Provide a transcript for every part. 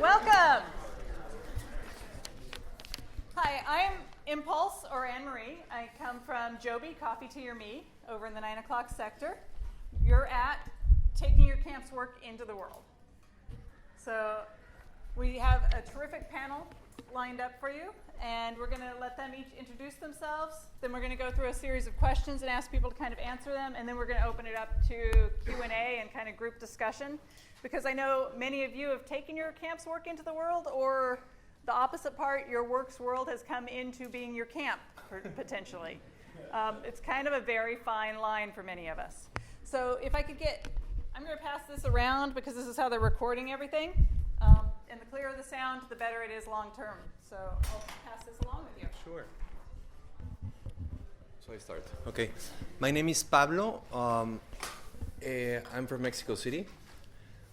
Welcome. Hi, I'm Impulse, or Anne-Marie. I come from JOBI, Coffee, Tea, or Me, over in the 9 o'clock sector. You're at taking your camp's work into the world. So we have a terrific panel lined up for you, and we're going to let them each introduce themselves. Then we're going to go through a series of questions and ask people to kind of answer them, and then we're going to open it up to Q&A and kind of group discussion, because I know many of you have taken your camp's work into the world, or the opposite part, your work's world has come into being your camp, potentially. It's kind of a very fine line for many of us. So if I could I'm going to pass this around because this is how they're recording everything. And the clearer the sound, the better it is long term. So I'll pass this along with you. Sure. So I start. Okay. My name is Pablo. I'm from Mexico City.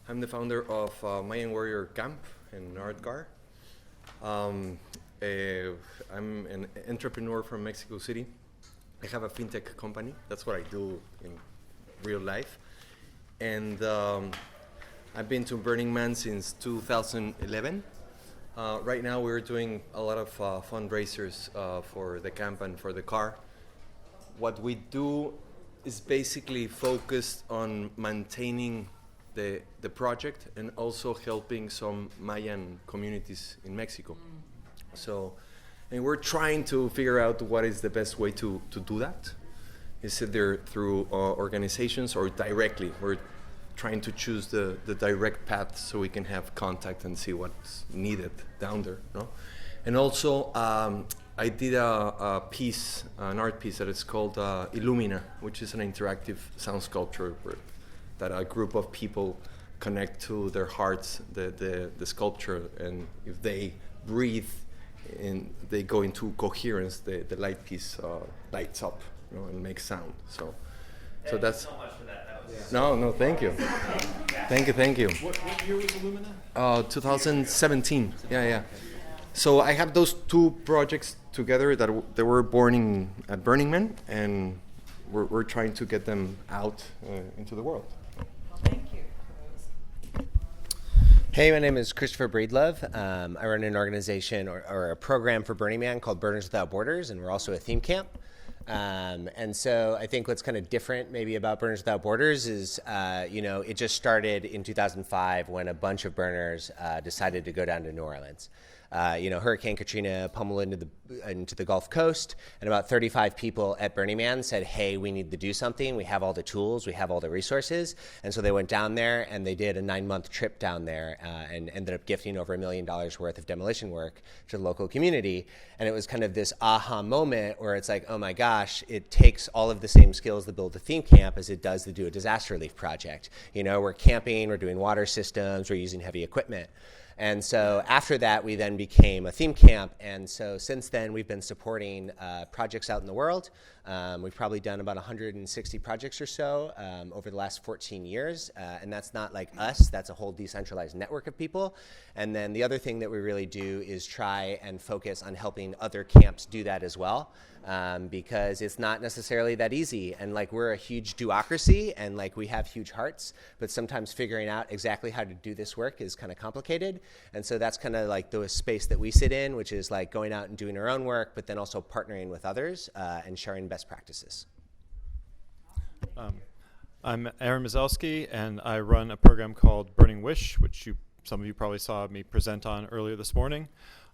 I'm the founder of Mayan Warrior Camp in Nardgar. I'm an entrepreneur from Mexico City. I have a fintech company. That's what I do in real life. And I've been to Burning Man since 2011. Right now we're doing a lot of fundraisers for the camp and for the car. What we do is basically focused on maintaining the project and also helping some Mayan communities in Mexico. So, and we're trying to figure out what is the best way to do that. Is it there through organizations or directly? We're trying to choose the direct path so we can have contact and see what's needed down there. No? And also, I did a piece, an art piece that is called Alumina, which is an interactive sound sculpture that a group of people connect to their hearts, the sculpture, and if they breathe and they go into coherence, the light piece lights up, and makes sound. So that's. So much for that. No, thank you. Thank you. What year was Alumina? 2017. Yeah. So I have those two projects together that they were born at Burning Man, and we're trying to get them out into the world. Well, thank you. Hey, my name is Christopher Breedlove. I run an organization or a program for Burning Man called Burners Without Borders, and we're also a theme camp. And so I think what's kind of different maybe about Burners Without Borders is, it just started in 2005 when a bunch of burners decided to go down to New Orleans. Hurricane Katrina pummeled into the Gulf Coast, and about 35 people at Burning Man said, hey, we need to do something. We have all the tools. We have all the resources. And so they went down there, and they did a 9-month trip down there and ended up gifting over $1 million worth of demolition work to the local community. And it was kind of this aha moment where it's like, oh my gosh, it takes all of the same skills to build a theme camp as it does to do a disaster relief project. We're camping, we're doing water systems, we're using heavy equipment. And so after that, we then became a theme camp. And so since then, we've been supporting projects out in the world. We've probably done about 160 projects or so over the last 14 years. And that's not like us. That's a whole decentralized network of people. And then the other thing that we really do is try and focus on helping other camps do that as well. Because it's not necessarily that easy. And we're a huge duocracy, and we have huge hearts, but sometimes figuring out exactly how to do this work is kind of complicated. And so that's kind of the space that we sit in, which is going out and doing our own work, but then also partnering with others and sharing best practices. I'm Aaron Mazelsky, and I run a program called Burning Wish, which some of you probably saw me present on earlier this morning.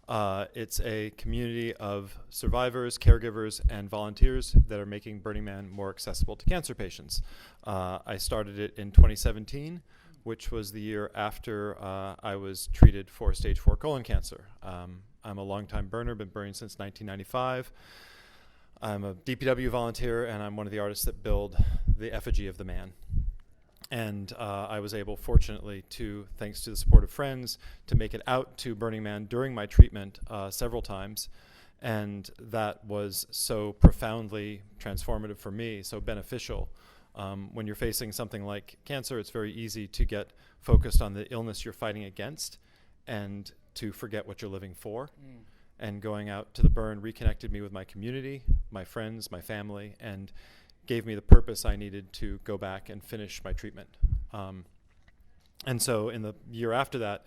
It's a community of survivors, caregivers, and volunteers that are making Burning Man more accessible to cancer patients. I started it in 2017, which was the year after I was treated for stage 4 colon cancer. I'm a longtime burner, been burning since 1995. I'm a DPW volunteer, and I'm one of the artists that build the effigy of the man. And I was able, fortunately, thanks to the support of friends, to make it out to Burning Man during my treatment several times. And that was so profoundly transformative for me, so beneficial. When you're facing something like cancer, it's very easy to get focused on the illness you're fighting against and to forget what you're living for. And going out to the burn reconnected me with my community, my friends, my family, and gave me the purpose I needed to go back and finish my treatment. And so in the year after that,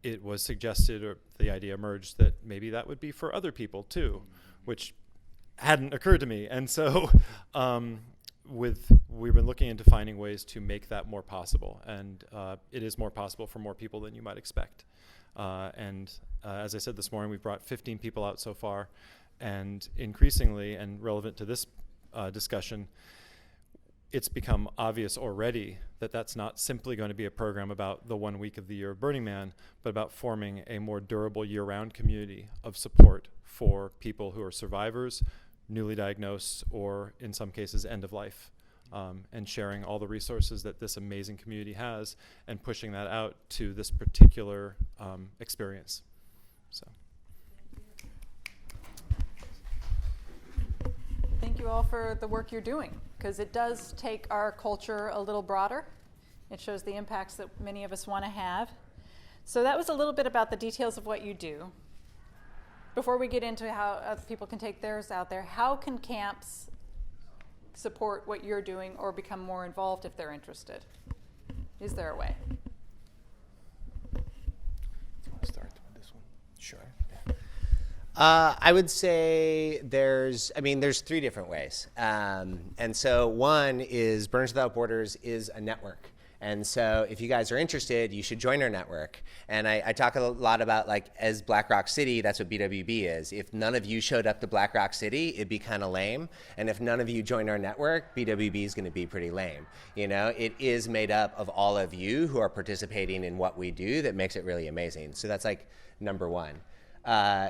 it was suggested, or the idea emerged, that maybe that would be for other people too, which hadn't occurred to me. And so we've been looking into finding ways to make that more possible, and it is more possible for more people than you might expect. As I said this morning, we've brought 15 people out so far, and increasingly, and relevant to this discussion, it's become obvious already that that's not simply going to be a program about the 1 week of the year of Burning Man, but about forming a more durable year-round community of support for people who are survivors, newly diagnosed, or in some cases end of life, and sharing all the resources that this amazing community has and pushing that out to this particular experience. So. Thank you all for the work you're doing, because it does take our culture a little broader. It shows the impacts that many of us want to have. So that was a little bit about the details of what you do. Before we get into how other people can take theirs out there, how can camps support what you're doing or become more involved if they're interested? Is there a way? I'll start with this one. Sure. I would say there's 3 different ways. And so one is Burners Without Borders is a network. And so if you guys are interested, you should join our network. And I talk a lot about, like, as Black Rock City, that's what BWB is. If none of you showed up to Black Rock City, it'd be kind of lame. And if none of you join our network, BWB is going to be pretty lame. You know, it is made up of all of you who are participating in what we do that makes it really amazing. So that's like number one.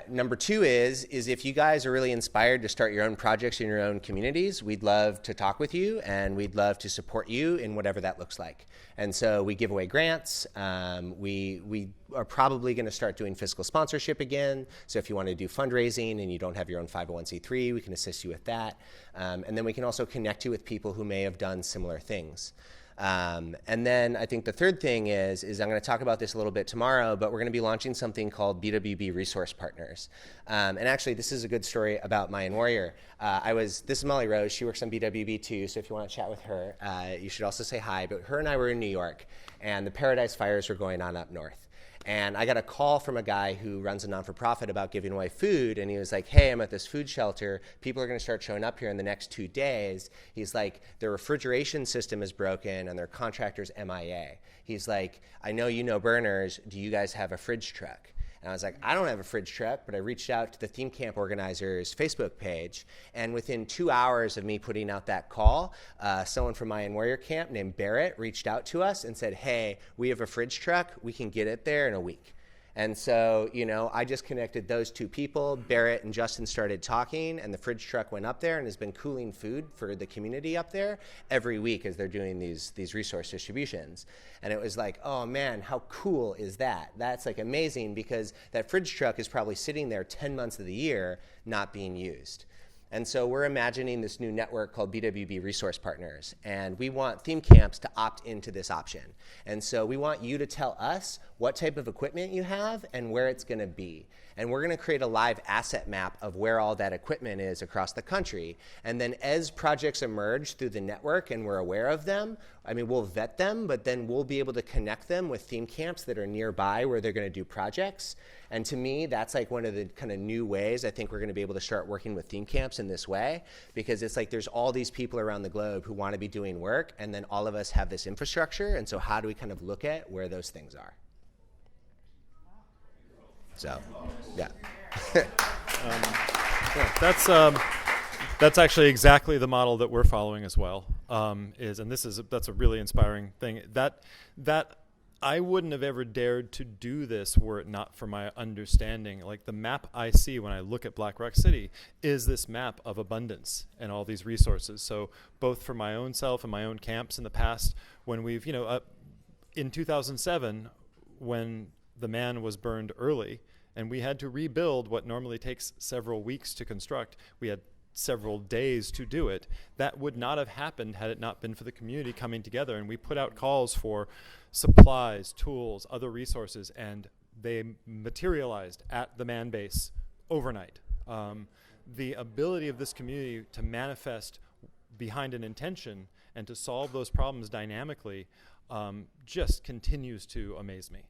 Number 2 is if you guys are really inspired to start your own projects in your own communities, we'd love to talk with you, and we'd love to support you in whatever that looks like. And so we give away grants. We are probably going to start doing fiscal sponsorship again. So if you want to do fundraising and you don't have your own 501c3, we can assist you with that. And then we can also connect you with people who may have done similar things. And then I think the third thing is I'm going to talk about this a little bit tomorrow, but we're going to be launching something called Bwb Resource Partners. And actually, this is a good story about Mayan Warrior. This is Molly Rose. She works on BWB too, so if you want to chat with her, you should also say hi. But her and I were in New York, and the Paradise Fires were going on up north. And I got a call from a guy who runs a non-for-profit about giving away food, and he was like, hey, I'm at this food shelter. People are going to start showing up here in the next 2 days. He's like, their refrigeration system is broken, and their contractor's MIA. He's like, I know you know Burners. Do you guys have a fridge truck? And I was like, I don't have a fridge truck, but I reached out to the theme camp organizers' Facebook page, and within 2 hours of me putting out that call, someone from Mayan Warrior Camp named Barrett reached out to us and said, hey, we have a fridge truck. We can get it there in a week. And so, you know, I just connected those 2 people. Barrett and Justin started talking, and the fridge truck went up there and has been cooling food for the community up there every week as they're doing these resource distributions. And it was like, oh man, how cool is that? That's like amazing, because that fridge truck is probably sitting there 10 months of the year not being used. And so we're imagining this new network called Bwb Resource Partners, and we want theme camps to opt into this option. And so we want you to tell us what type of equipment you have and where it's going to be. And we're going to create a live asset map of where all that equipment is across the country. And then as projects emerge through the network and we're aware of them, I mean, we'll vet them, but then we'll be able to connect them with theme camps that are nearby where they're going to do projects. And to me, that's like one of the kind of new ways I think we're going to be able to start working with theme camps in this way, because it's like there's all these people around the globe who want to be doing work, and then all of us have this infrastructure. And so how do we kind of look at where those things are? So, yeah. That's actually exactly the model that we're following as well. That's a really inspiring thing. That I wouldn't have ever dared to do this were it not for my understanding. Like, the map I see when I look at Black Rock City is this map of abundance and all these resources. So both for my own self and my own camps in the past, when we've, in 2007, when the man was burned early, and we had to rebuild what normally takes several weeks to construct. We had several days to do it. That would not have happened had it not been for the community coming together. And we put out calls for supplies, tools, other resources, and they materialized at the man base overnight. The ability of this community to manifest behind an intention and to solve those problems dynamically just continues to amaze me.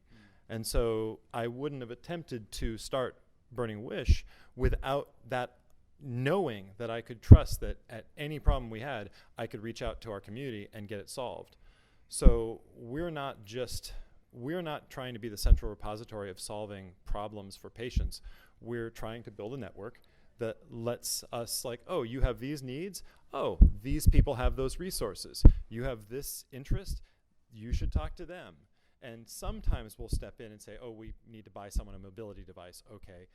And so I wouldn't have attempted to start Burning Wish without that knowing that I could trust that at any problem we had, I could reach out to our community and get it solved. So we're not trying to be the central repository of solving problems for patients. We're trying to build a network that lets us like, oh, you have these needs. Oh, these people have those resources. You have this interest. You should talk to them. And sometimes we'll step in and say, oh, we need to buy someone a mobility device. Okay,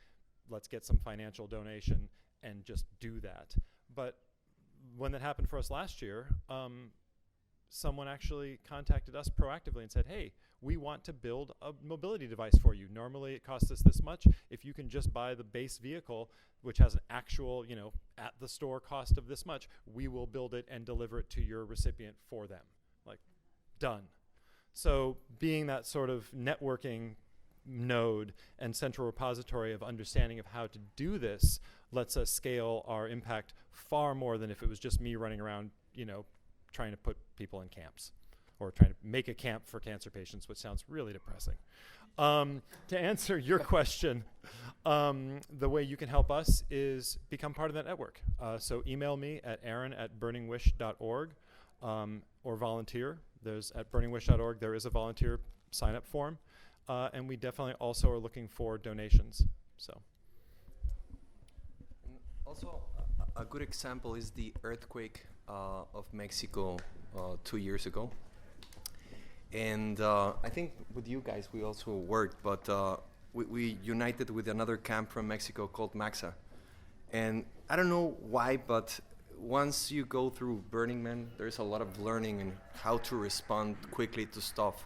let's get some financial donation and just do that. But when that happened for us last year, someone actually contacted us proactively and said, hey, we want to build a mobility device for you. Normally it costs us this much. If you can just buy the base vehicle, which has an actual, at the store cost of this much, we will build it and deliver it to your recipient for them. Like, done. So being that sort of networking node and central repository of understanding of how to do this lets us scale our impact far more than if it was just me running around, trying to put people in camps or trying to make a camp for cancer patients, which sounds really depressing. To answer your question, the way you can help us is become part of that network. So email me at aaron@burningwish.org or volunteer. There's at burningwish.org, there is a volunteer sign-up form. And we definitely also are looking for donations. So. Also, a good example is the earthquake of Mexico 2 years ago. And I think with you guys we also worked, but we united with another camp from Mexico called Maxa. And I don't know why, but once you go through Burning Man, there's a lot of learning in how to respond quickly to stuff.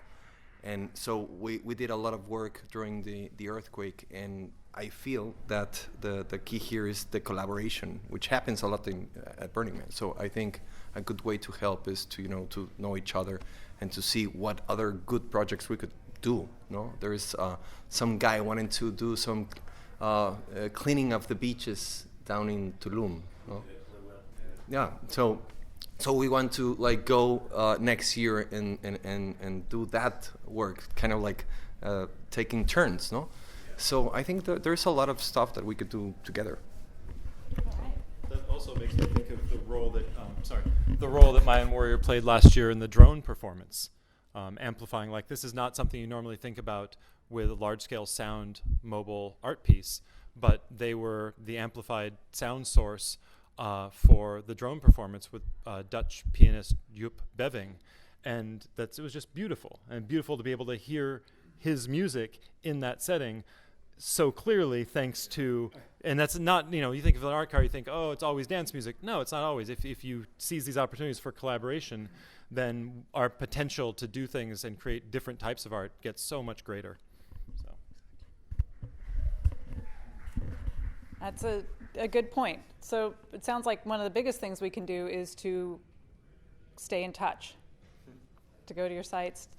And so we did a lot of work during the earthquake, and I feel that the key here is the collaboration, which happens a lot at Burning Man. So I think a good way to help is to to know each other and to see what other good projects we could do. There is some guy wanting to do some cleaning of the beaches down in Tulum. Yeah. So we want to go next year and do that work, kind of like taking turns, no? So I think that there's a lot of stuff that we could do together. That also makes me think of the role that Mayan Warrior played last year in the drone performance, amplifying. Like, this is not something you normally think about with a large-scale sound mobile art piece, but they were the amplified sound source for the drone performance with Dutch pianist Joop Beving, and it was just beautiful, and beautiful to be able to hear his music in that setting so clearly, thanks to, and that's not, you think of an art car, you think, oh, it's always dance music. No, it's not always. If you seize these opportunities for collaboration, then our potential to do things and create different types of art gets so much greater. So. That's a good point. So it sounds like one of the biggest things we can do is to stay in touch, to go to your sites.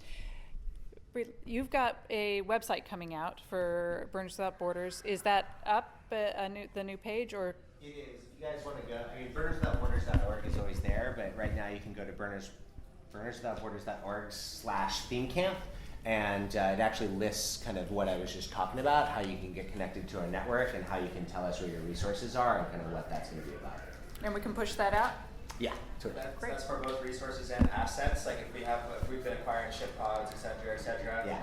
You've got a website coming out for Burners Without Borders. Is that up, the new page, or? It is. If you guys want to go, burnerswithoutborders.org is always there, but right now you can go to burnerswithoutborders.org/theme camp, and it actually lists kind of what I was just talking about, how you can get connected to our network and how you can tell us where your resources are and kind of what that's going to be about. And we can push that out? Yeah, totally. That's for both resources and assets. Like if we've been acquiring ship pods, et cetera. Yeah.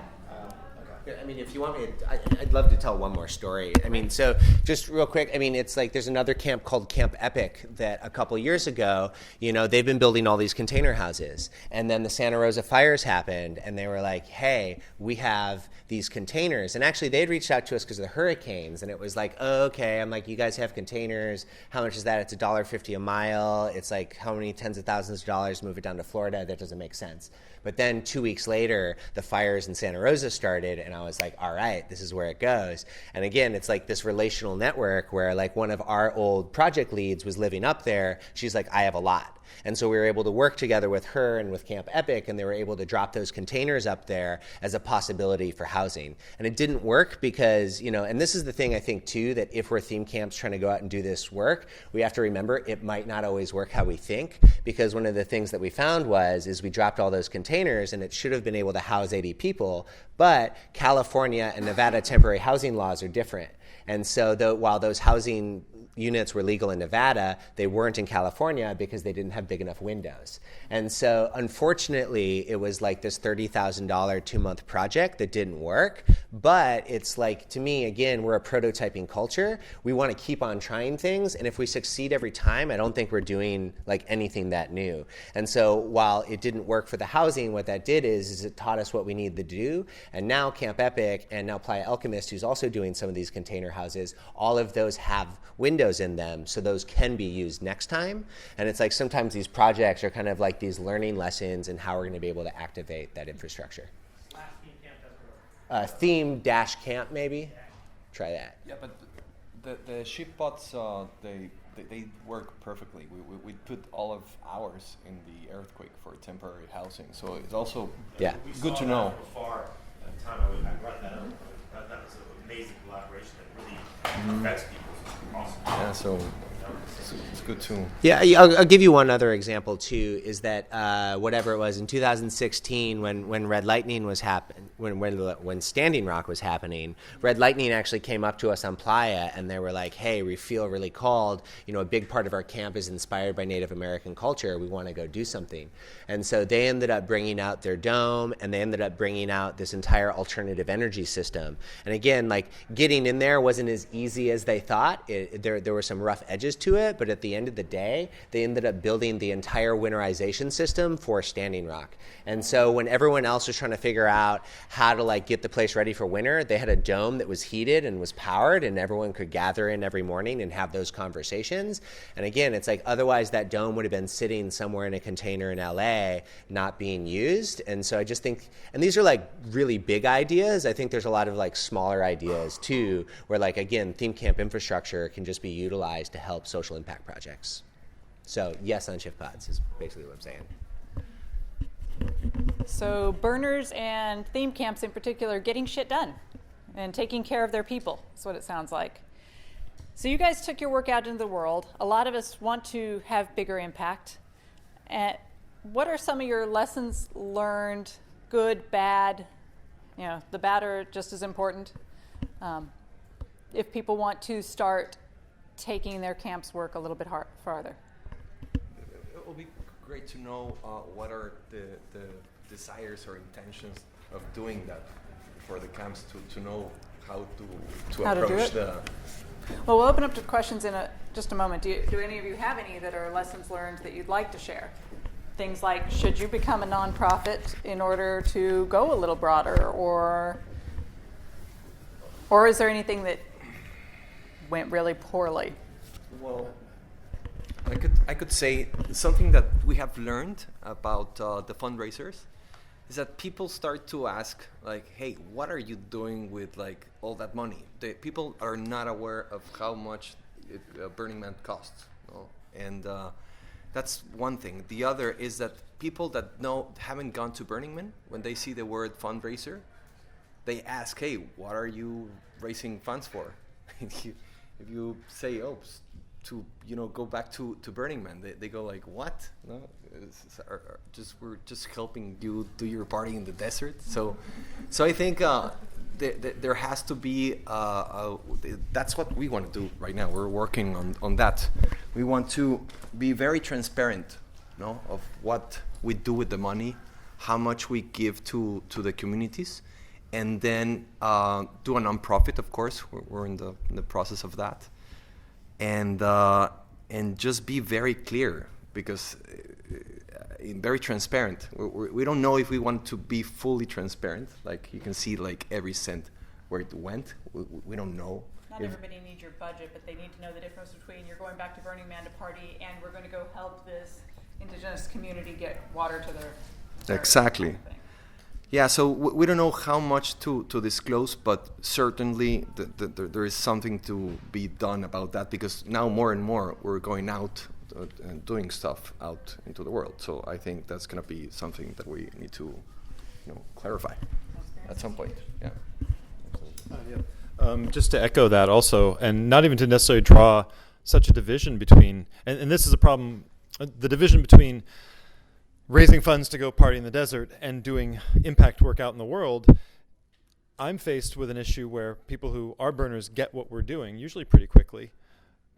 Okay. I mean, if you want me to, I'd love to tell one more story. I mean, so just real quick, I mean, it's like there's another camp called Camp Epic that a couple years ago, they've been building all these container houses. And then the Santa Rosa fires happened, and they were like, hey, we have these containers. And actually, they'd reached out to us because of the hurricanes. And it was like, oh, okay. I'm like, you guys have containers. How much is that? It's $1.50 a mile. It's like, how many tens of thousands of dollars move it down to Florida? That doesn't make sense. But then 2 weeks later, the fires in Santa Rosa started, and I was like, all right, this is where it goes. And again, it's like this relational network where like one of our old project leads was living up there. She's like, I have a lot. And so we were able to work together with her and with Camp Epic, and they were able to drop those containers up there as a possibility for housing. And it didn't work because, and this is the thing I think too, that if we're theme camps trying to go out and do this work, we have to remember it might not always work how we think, because one of the things that we found is we dropped all those containers and it should have been able to house 80 people, but California and Nevada temporary housing laws are different. And so while those housing units were legal in Nevada, they weren't in California because they didn't have big enough windows. And so unfortunately, it was like this $30,000 2-month project that didn't work. But it's like, to me, again, we're a prototyping culture. We want to keep on trying things. And if we succeed every time, I don't think we're doing like anything that new. And so while it didn't work for the housing, what that did is it taught us what we needed to do. And now Camp Epic and now Playa Alchemist, who's also doing some of these container houses, all of those have windows in them, so those can be used next time. And it's like sometimes these projects are kind of like these learning lessons in how we're going to be able to activate that infrastructure. Theme-camp maybe? Try that. Yeah, but the ship pods, they work perfectly. We put all of ours in the earthquake for temporary housing, so it's also good to know. Before at the time I brought that up. That was an amazing collaboration that really affects people. Awesome. Yeah, so it's good to. Yeah, I'll give you one other example too. Is that whatever it was in 2016 when Red Lightning was when Standing Rock was happening, Red Lightning actually came up to us on Playa and they were like, "Hey, we feel really called. A big part of our camp is inspired by Native American culture. We want to go do something." And so they ended up bringing out their dome and they ended up bringing out this entire alternative energy system. And again, like getting in there wasn't as easy as they thought. There were some rough edges to it, but at the end of the day, they ended up building the entire winterization system for Standing Rock. And so when everyone else was trying to figure out how to like get the place ready for winter, they had a dome that was heated and was powered, and everyone could gather in every morning and have those conversations. And again, it's like otherwise that dome would have been sitting somewhere in a container in LA, not being used. And so I just think, and these are like really big ideas. I think there's a lot of like smaller ideas too, where like, again, theme camp infrastructure can just be utilized to help social impact projects. So yes on shift pods is basically what I'm saying. So burners and theme camps in particular getting shit done and taking care of their people. That's what it sounds like. So you guys took your work out into the world. A lot of us want to have bigger impact. And what are some of your lessons learned, good, bad? The bad are just as important. If people want to start taking their camp's work a little bit farther. It will be great to know what are the desires or intentions of doing that for the camps to know how to approach the. Well, we'll open up to questions in just a moment. Do any of you have any that are lessons learned that you'd like to share? Things like, should you become a nonprofit in order to go a little broader, or is there anything that went really poorly? Well, I could say something that we have learned about the fundraisers is that people start to ask, like, hey, what are you doing with like all that money? People are not aware of how much Burning Man costs, and that's one thing. The other is that people that haven't gone to Burning Man, when they see the word fundraiser, they ask, hey, what are you raising funds for? If you say, to go back to Burning Man, they go like, what? No, we're just helping you do your party in the desert. So I think there has to be that's what we want to do right now. We're working on that. We want to be very transparent, of what we do with the money, how much we give to the communities, and then do a nonprofit. Of course, we're in the process of that. And just be very clear, because very transparent. We don't know if we want to be fully transparent. Like you can see like every cent where it went. We don't know. Not everybody needs your budget, but they need to know the difference between you're going back to Burning Man to party and we're going to go help this indigenous community get water to their exactly. Kind of thing. Yeah, so we don't know how much to disclose, but certainly there is something to be done about that, because now more and more we're going out and doing stuff out into the world. So I think that's going to be something that we need to, clarify at some point. Yeah. Just to echo that also, and not even to necessarily draw such a division between, and this is a problem, the division between raising funds to go party in the desert and doing impact work out in the world. I'm faced with an issue where people who are burners get what we're doing, usually pretty quickly.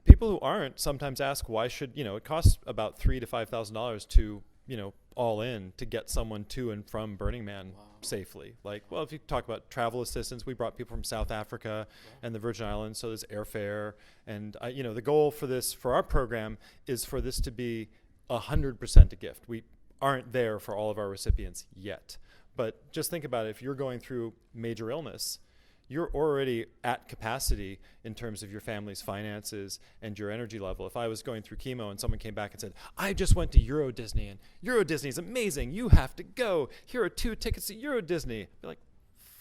People who aren't sometimes ask, why should, it costs about $3,000 to $5,000 to, all in to get someone to and from Burning Man safely. Like, well, if you talk about travel assistance, we brought people from South Africa and the Virgin Islands, so there's airfare. And, the goal for our program is for this to be 100% a gift. We aren't there for all of our recipients yet. But just think about it. If you're going through major illness, you're already at capacity in terms of your family's finances and your energy level. If I was going through chemo and someone came back and said, I just went to Euro Disney and Euro Disney is amazing, you have to go. Here are 2 tickets to Euro Disney. I'd be like,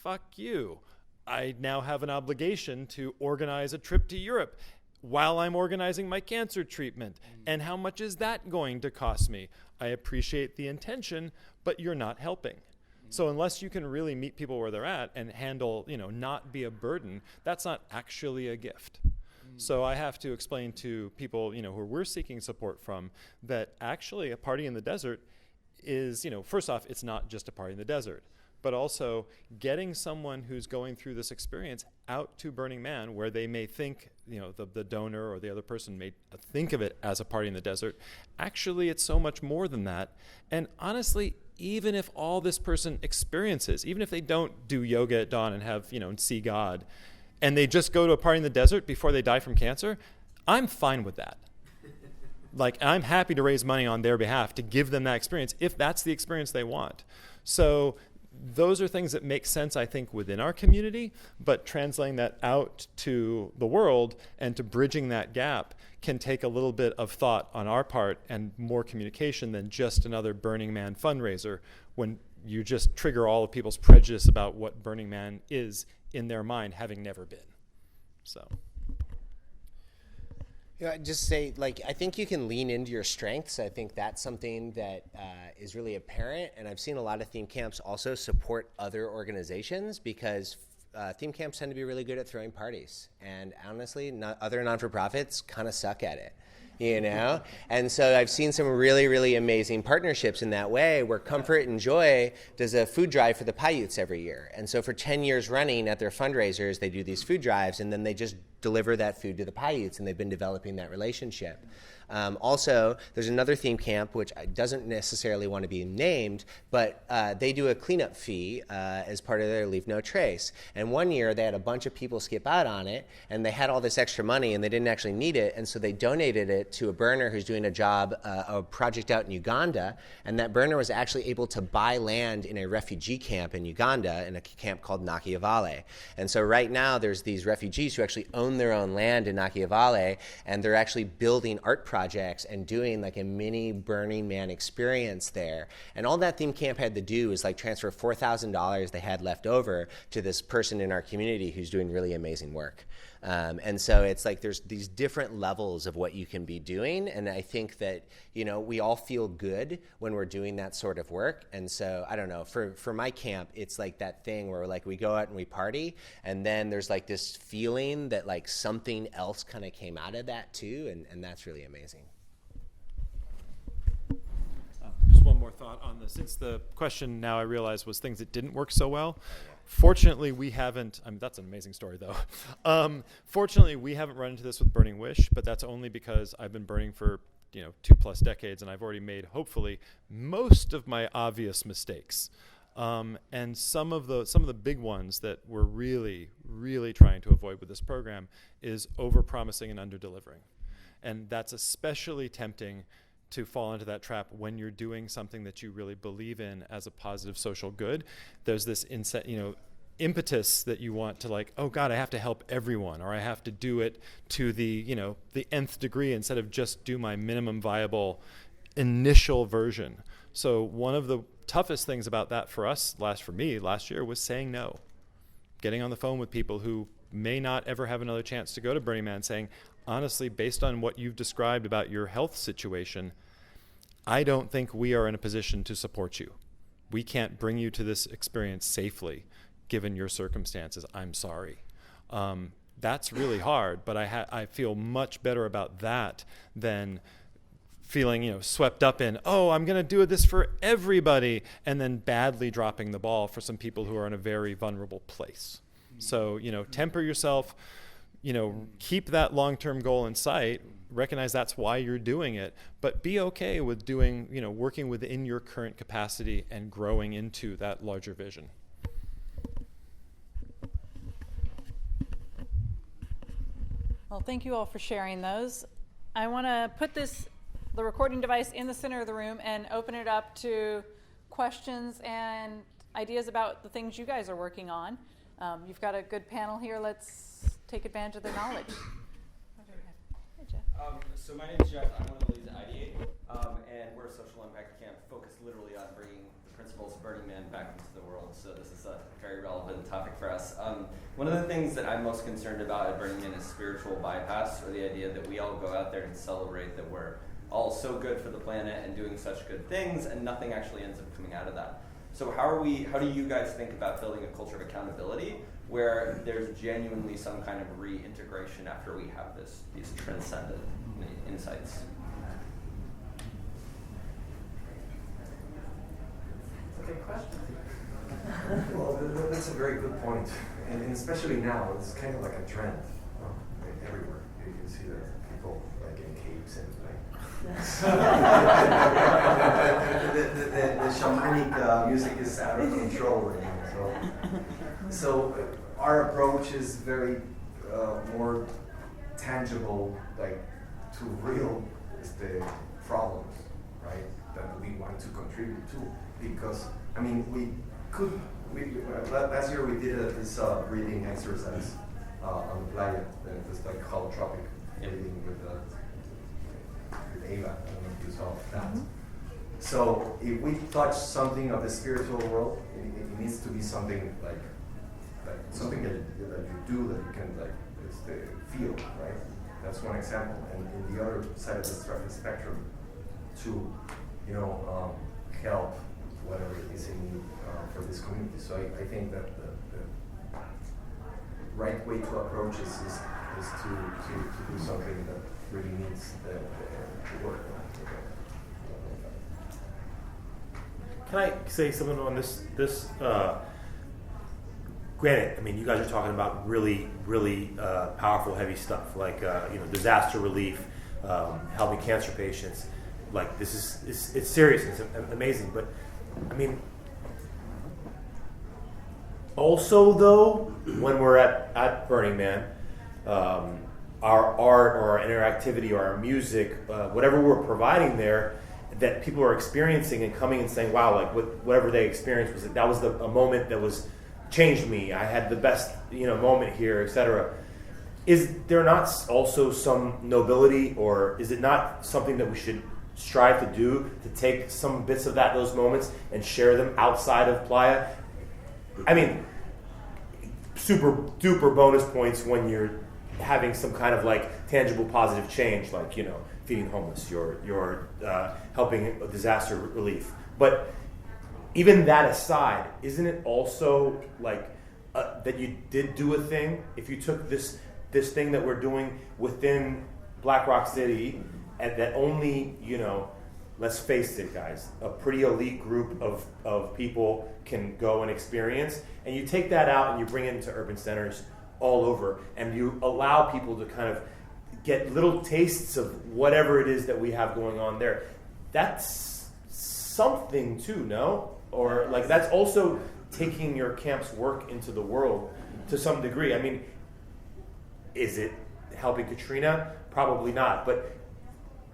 fuck you. I now have an obligation to organize a trip to Europe while I'm organizing my cancer treatment. And how much is that going to cost me? I appreciate the intention, but you're not helping. So unless you can really meet people where they're at and handle, not be a burden, that's not actually a gift. So I have to explain to people, who we're seeking support from, that actually a party in the desert is, first off, it's not just a party in the desert, but also getting someone who's going through this experience out to Burning Man, where they may think, the donor or the other person may think of it as a party in the desert. Actually, it's so much more than that. And honestly, even if all this person experiences, even if they don't do yoga at dawn and have, and see God, and they just go to a party in the desert before they die from cancer, I'm fine with that. Like, I'm happy to raise money on their behalf to give them that experience if that's the experience they want. So those are things that make sense, I think, within our community, but translating that out to the world and to bridging that gap can take a little bit of thought on our part and more communication than just another Burning Man fundraiser, when you just trigger all of people's prejudice about what Burning Man is in their mind, having never been. So. Just say, I think you can lean into your strengths. I think that's something that is really apparent. And I've seen a lot of theme camps also support other organizations, because theme camps tend to be really good at throwing parties. And honestly, other non-for-profits kind of suck at it. And so I've seen some really, really amazing partnerships in that way, where Comfort and Joy does a food drive for the Paiutes every year. And so for 10 years running at their fundraisers, they do these food drives, and then they just deliver that food to the Paiutes, and they've been developing that relationship. Also, there's another theme camp, which doesn't necessarily want to be named, but they do a cleanup fee as part of their Leave No Trace. And one year, they had a bunch of people skip out on it, and they had all this extra money, and they didn't actually need it, and so they donated it to a burner who's doing a project out in Uganda, and that burner was actually able to buy land in a refugee camp in Uganda, in a camp called Nakivale. And so right now, there's these refugees who actually own their own land in Nakivale, and they're actually building art projects and doing like a mini Burning Man experience there. And all that theme camp had to do is transfer $4,000 they had left over to this person in our community who's doing really amazing work. And so it's there's these different levels of what you can be doing. And I think that, we all feel good when we're doing that sort of work. And so, I don't know, for my camp, it's that thing where we go out and we party, and then there's this feeling that something else kind of came out of that too. And that's really amazing. Just one more thought on this. Since the question now I realize was things that didn't work so well. Fortunately, we haven't, that's an amazing story though. Fortunately, we haven't run into this with Burning Wish, but that's only because I've been burning for 2+ decades, and I've already made, hopefully, most of my obvious mistakes. And some of the big ones that we're really, really trying to avoid with this program is over-promising and under-delivering. And that's especially tempting to fall into that trap when you're doing something that you really believe in as a positive social good. There's this impetus that you want to oh God, I have to help everyone, or I have to do it to the nth degree instead of just do my minimum viable initial version. So one of the toughest things about that for us, last year, was saying no. Getting on the phone with people who may not ever have another chance to go to Burning Man, saying, honestly, based on what you've described about your health situation, I don't think we are in a position to support you. We can't bring you to this experience safely, given your circumstances. I'm sorry. That's really hard, but I feel much better about that than feeling, swept up in, oh, I'm going to do this for everybody, and then badly dropping the ball for some people who are in a very vulnerable place. So, temper yourself, keep that long-term goal in sight, recognize that's why you're doing it, but be okay with doing, working within your current capacity and growing into that larger vision. Well, thank you all for sharing those. I want to put the recording device in the center of the room and open it up to questions and ideas about the things you guys are working on. You've got a good panel here. Let's take advantage of their knowledge. Hey, Jeff. So my name is Jeff. I'm one of the leads at Ideate, and we're a social impact camp focused literally on bringing the principles of Burning Man back into the world. So this is a very relevant topic for us. One of the things that I'm most concerned about at Burning Man is spiritual bypass, or the idea that we all go out there and celebrate that we're all so good for the planet and doing such good things, and nothing actually ends up coming out of that. So how do you guys think about building a culture of accountability where there's genuinely some kind of reintegration after we have these transcendent insights? That's a good question. Well, that's a very good point. And especially now, it's kind of like a trend everywhere. You can see that people like in capes and the shamanic music is out of control right now. So our approach is very more tangible, like to real problems, right? That we want to contribute to. Because last year we did this breathing exercise on the playa. And it was like holotropic breathing with Ava. I don't know if you saw that. Mm-hmm. So if we touch something of the spiritual world, it needs to be something like something that you do that you can feel, right? That's one example. And in the other side of the spectrum, to help whatever is in need for this community. So I think that the right way to approach this is to do something that really needs the work. Can I say something on this? Granted, you guys are talking about really, really powerful, heavy stuff like disaster relief, helping cancer patients. Like it's serious, it's amazing. But also though, when we're at Burning Man, our art or our interactivity or our music, whatever we're providing there, that people are experiencing and coming and saying, wow, like whatever they experienced was a moment that was changed me. I had the best moment here, etc. Is there not also some nobility, or is it not something that we should strive to do, to take some bits of those moments and share them outside of Playa? Super duper bonus points when you're having some kind of tangible positive change, feeding the homeless, you're helping a disaster relief. But even that aside, isn't it also that you did do a thing? If you took this thing that we're doing within Black Rock City, and that only, let's face it, guys, a pretty elite group of people can go and experience, and you take that out and you bring it into urban centers all over, and you allow people to kind of get little tastes of whatever it is that we have going on there. That's something too, no? Or that's also taking your camp's work into the world to some degree. Is it helping Katrina? Probably not, but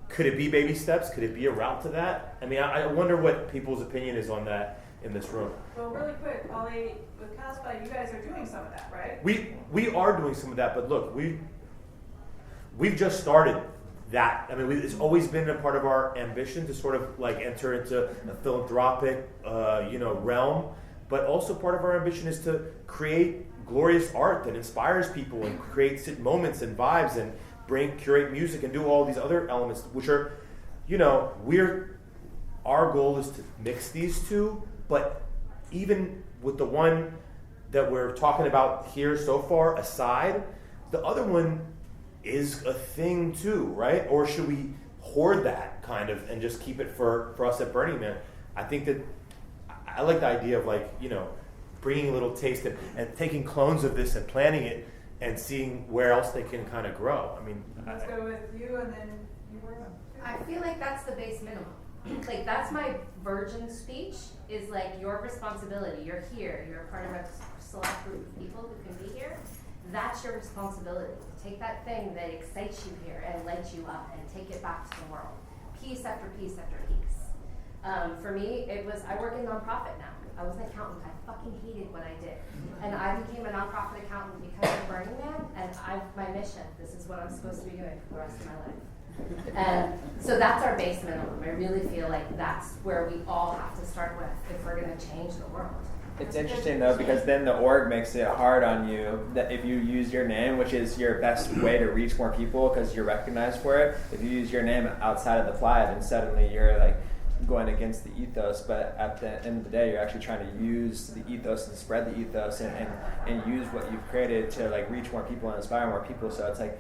could it be baby steps? Could it be a route to that? I wonder what people's opinion is on that in this room. Well, really quick, Ollie, with CASPA, you guys are doing some of that, right? We are doing some of that, but look, we've just started that. It's always been a part of our ambition to sort of enter into a philanthropic, realm, but also part of our ambition is to create glorious art that inspires people and creates moments and vibes and curate music and do all these other elements, which are, our goal is to mix these two, but even with the one that we're talking about here so far aside, the other one is a thing too, right? Or should we hoard that kind of and just keep it for us at Burning Man? I think that I like the idea of bringing a little taste and taking clones of this and planting it and seeing where else they can kind of grow. I mean, let's go with you and then you were. I feel like that's the base minimum. Like that's my virgin speech is like your responsibility. You're here. You're a part of a select group of people who can be here. That's your responsibility. Take that thing that excites you here and lights you up and take it back to the world. Piece after piece after piece. For me, I work in nonprofit now. I was an accountant. I fucking hated what I did. And I became a nonprofit accountant because of Burning Man, and my mission, this is what I'm supposed to be doing for the rest of my life. And so that's our base minimum. I really feel like that's where we all have to start with if we're going to change the world. It's interesting though, because then the org makes it hard on you that if you use your name, which is your best way to reach more people because you're recognized for it, if you use your name outside of the playa, then suddenly you're like going against the ethos. But at the end of the day, you're actually trying to use the ethos and spread the ethos and use what you've created to like reach more people and inspire more people. So it's like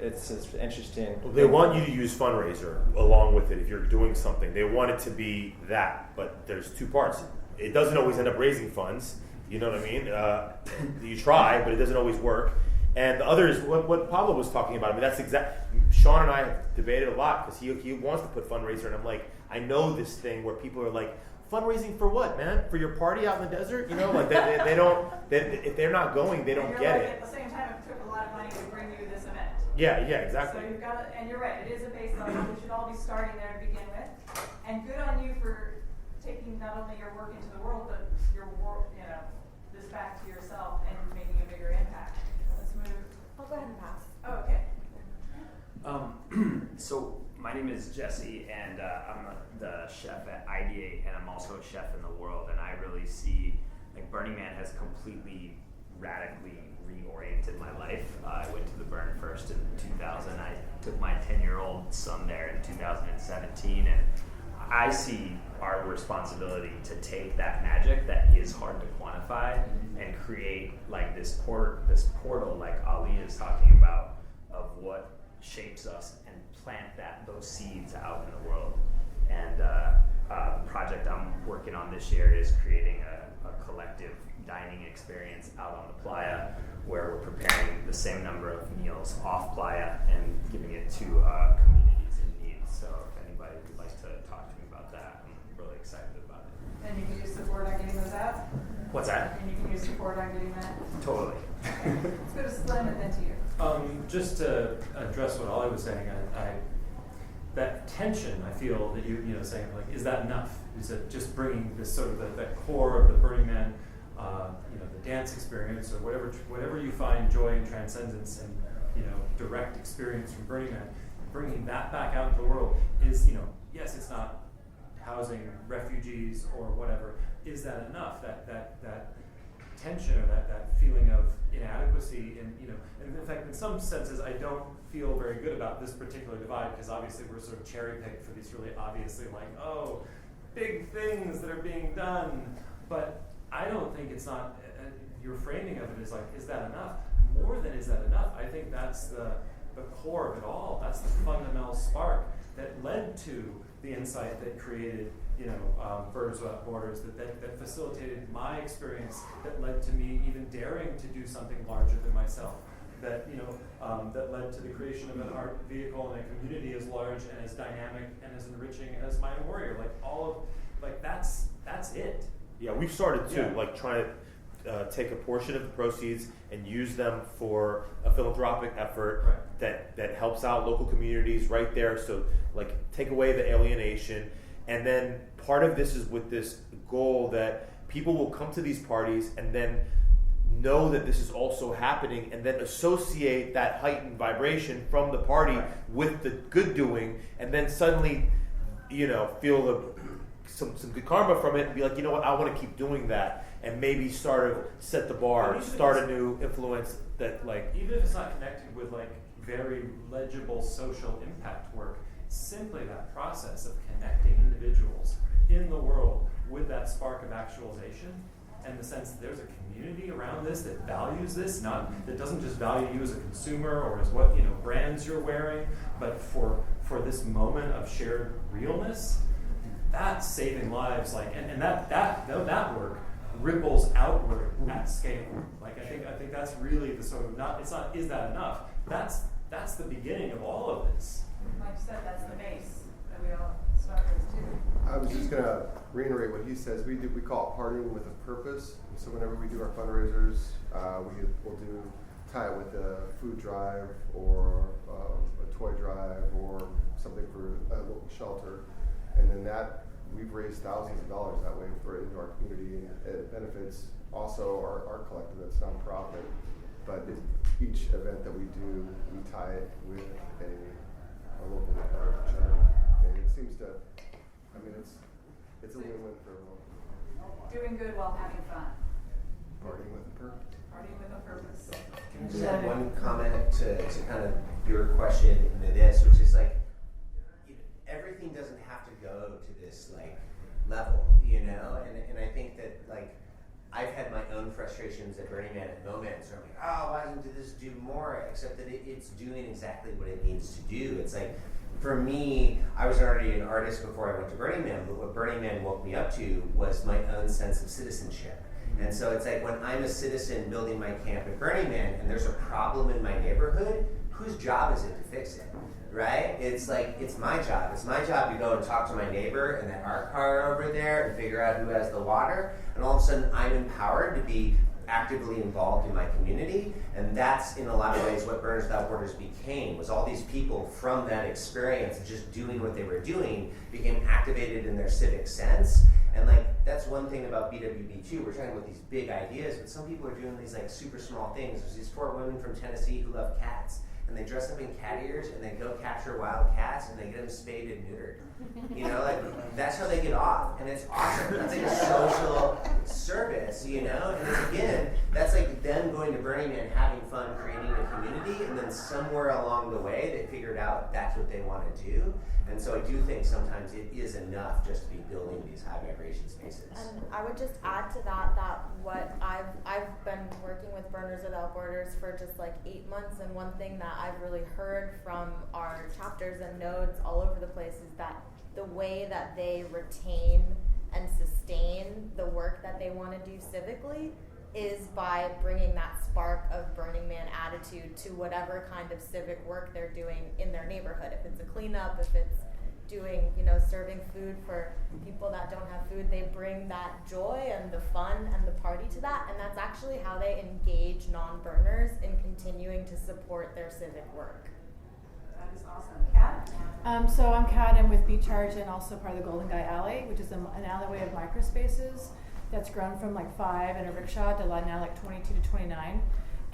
it's interesting. Well, they want you to use fundraiser along with it if you're doing something. They want it to be that, but there's two parts. It doesn't always end up raising funds. You know what I mean? You try, but it doesn't always work. And the other is what Pablo was talking about. I mean, that's Sean and I have debated a lot because he wants to put fundraiser, and I'm like, I know this thing where people are like, fundraising for what, man? For your party out in the desert? Like they don't. If they're not going, they don't get it. At the same time, it took a lot of money to bring you this event. Yeah, exactly. So you've got to, and you're right. It is a base level. We should all be starting there to begin with. And good on you for taking not only your work into the world, but your work, this back to yourself and making a bigger impact. Let's move. I'll go ahead and pass. Oh, okay. So my name is Jesse, and I'm the chef at Ideate, and I'm also a chef in the world. And I really see like Burning Man has completely, radically reoriented my life. I went to the Burn first in 2000. I took my 10-year-old son there in 2017, and I see our responsibility to take that magic that is hard to quantify and create like this portal like Ali is talking about of what shapes us and plant those seeds out in the world. And the project I'm working on this year is creating a collective dining experience out on the playa where we're preparing the same number of meals off playa and giving it to communities in need. So if anybody would like to talk to me about that, I'm really excited about it. And you can use support on getting those out? What's that? And you can use support on getting that? Totally. Let's go to Slim and then to you. Just to address what Ollie was saying, that tension I feel that you saying like, is that enough? Is it just bringing this sort of that core of the Burning Man, the dance experience or whatever you find joy and transcendence and direct experience from Burning Man, bringing that back out into the world is yes, it's not housing refugees or whatever. Is that enough? That tension or that feeling of inadequacy and in fact in some senses I don't feel very good about this particular divide because obviously we're sort of cherry picked for these really obviously big things that are being done, but I don't think it's not your framing of it is like, is that enough? More than is that enough? I think that's the core of it all. That's the fundamental spark that led to the insight that created Birds Without Borders, that facilitated my experience, that led to me even daring to do something larger than myself, that led to the creation of an art vehicle and a community as large and as dynamic and as enriching as My Own Warrior. That's it. Yeah, we've started too, trying to take a portion of the proceeds and use them for a philanthropic effort that helps out local communities right there. So take away the alienation. And then part of this is with this goal that people will come to these parties and then know that this is also happening and then associate that heightened vibration from the party with the good doing and then suddenly, feel some good karma from it and be like, I want to keep doing that and maybe set the bar, start a new influence that even if it's not connected with very legible social impact work, simply that process of connecting individuals in the world with that spark of actualization, and the sense that there's a community around this that values this, that doesn't just value you as a consumer or as what brands you're wearing, but for this moment of shared realness. That's saving lives, and that work ripples outward at scale. I think that's really the sort of is that enough? That's the beginning of all of this. Like you said, that's the base that we all start with too. I was just gonna reiterate what he says. We call it partying with a purpose. So whenever we do our fundraisers, we'll tie it with a food drive or a toy drive or something for a local shelter, and then we've raised thousands of dollars that way into our community, and it benefits also our collective that's nonprofit. But each event that we do, we tie it with a local charity, and it seems to. It's a win-win for everyone. Doing good while having fun. Partying with a purpose. Partying with a purpose. Can I just add one comment to kind of your question into this, which is everything doesn't have to go to this level, and I think that I've had my own frustrations at Burning Man at moments where I'm like, oh, why doesn't this do more? Except that it's doing exactly what it needs to do. It's for me, I was already an artist before I went to Burning Man, but what Burning Man woke me up to was my own sense of citizenship. And so it's when I'm a citizen building my camp at Burning Man and there's a problem in my neighborhood, whose job is it to fix it, right? It's my job. It's my job to go and talk to my neighbor and that art car over there and figure out who has the water. And all of a sudden, I'm empowered to be actively involved in my community, and that's in a lot of ways what Burners Without Borders became, was all these people from that experience of just doing what they were doing became activated in their civic sense. And that's one thing about BWB too. We're talking about these big ideas, but some people are doing these super small things. There's these 4 women from Tennessee who love cats, and they dress up in cat ears and they go capture wild cats and they get them spayed and neutered. That's how they get off, and it's awesome. That's a social service, And again, that's them going to Burning Man, having fun, creating a community, and then somewhere along the way they figured out that's what they want to do. And so I do think sometimes it is enough just to be building these high vibration spaces. And I would just add to that what I've been working with Burners Without Borders for just 8 months, and one thing that I've really heard from our chapters and nodes all over the place is that the way that they retain and sustain the work that they want to do civically is by bringing that spark of Burning Man attitude to whatever kind of civic work they're doing in their neighborhood. If it's a cleanup, if it's doing, serving food for people that don't have food, they bring that joy and the fun and the party to that, and that's actually how they engage non-burners in continuing to support their civic work. That is awesome. Kat? So I'm Kat. I'm with Beach Charge and also part of the Golden Guy Alley, which is an alleyway of microspaces that's grown from 5 in a rickshaw to now 22 to 29.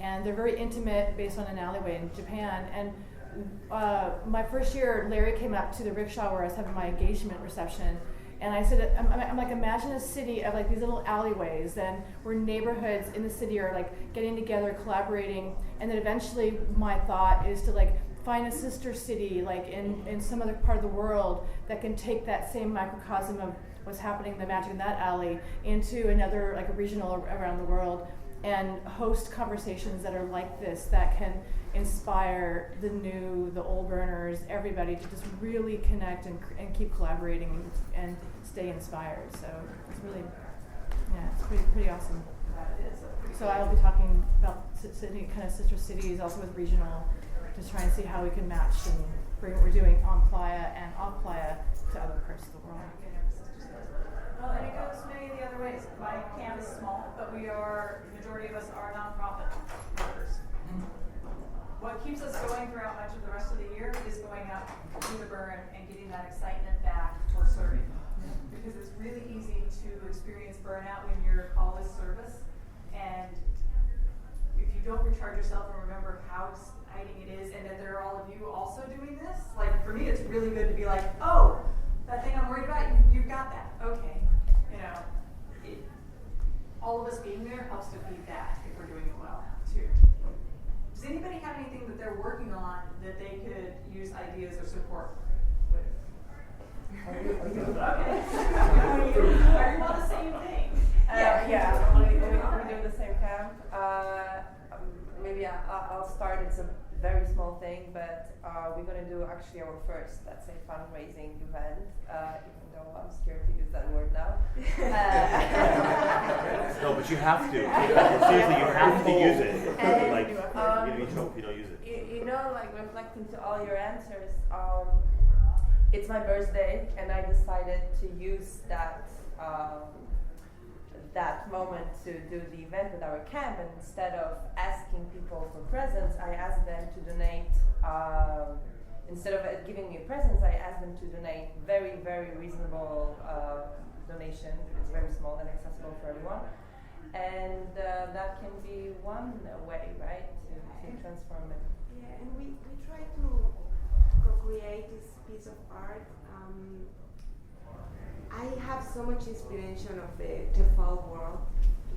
And they're very intimate based on an alleyway in Japan. And my first year, Larry came up to the rickshaw where I was having my engagement reception. And I said, I'm imagine a city of these little alleyways, then where neighborhoods in the city are getting together, collaborating. And then eventually my thought is to find a sister city in some other part of the world that can take that same microcosm of what's happening, the magic in that alley, into another a regional around the world, and host conversations that are like this, that can inspire the new, the old burners, everybody to just really connect and keep collaborating and stay inspired. So it's really, it's pretty awesome. That is. So I will be talking about kind of sister cities, also with regional, to try and see how we can match and bring what we're doing on playa and off playa to other parts of the world. Well, and it goes many of the other ways. My camp is small, but the majority of us are nonprofit workers. What keeps us going throughout much of the rest of the year is going out to the burn and getting that excitement back for serving. Because it's really easy to experience burnout when your call is service. And if you don't recharge yourself and remember how exciting it is, and that there are all of you also doing this, for me, it's really good to be oh, that thing I'm worried about, you've got that. Okay. All of us being there helps to feed that if we're doing it well, too. Does anybody have anything that they're working on that they could use ideas or support with? Okay. Are you all the same thing? Yeah, we do the same camp. Maybe I'll start. It's a very small thing, but we're going to do actually our first, let's say, fundraising event, even though I'm scared to use that word now. No, but you have to. Seriously, you have to use it. And, Like, you hope you don't use it. You know, like reflecting to all your answers, it's my birthday, and I decided to use that that moment to do the event with our camp, and instead of asking people for presents, I asked them to donate. Instead of giving me presents, I asked them to donate very, very reasonable donation. It's very small and accessible for everyone, and that can be one way, right, to transform it. Yeah, and we try to co-create this piece of art. I have so much inspiration of the default world,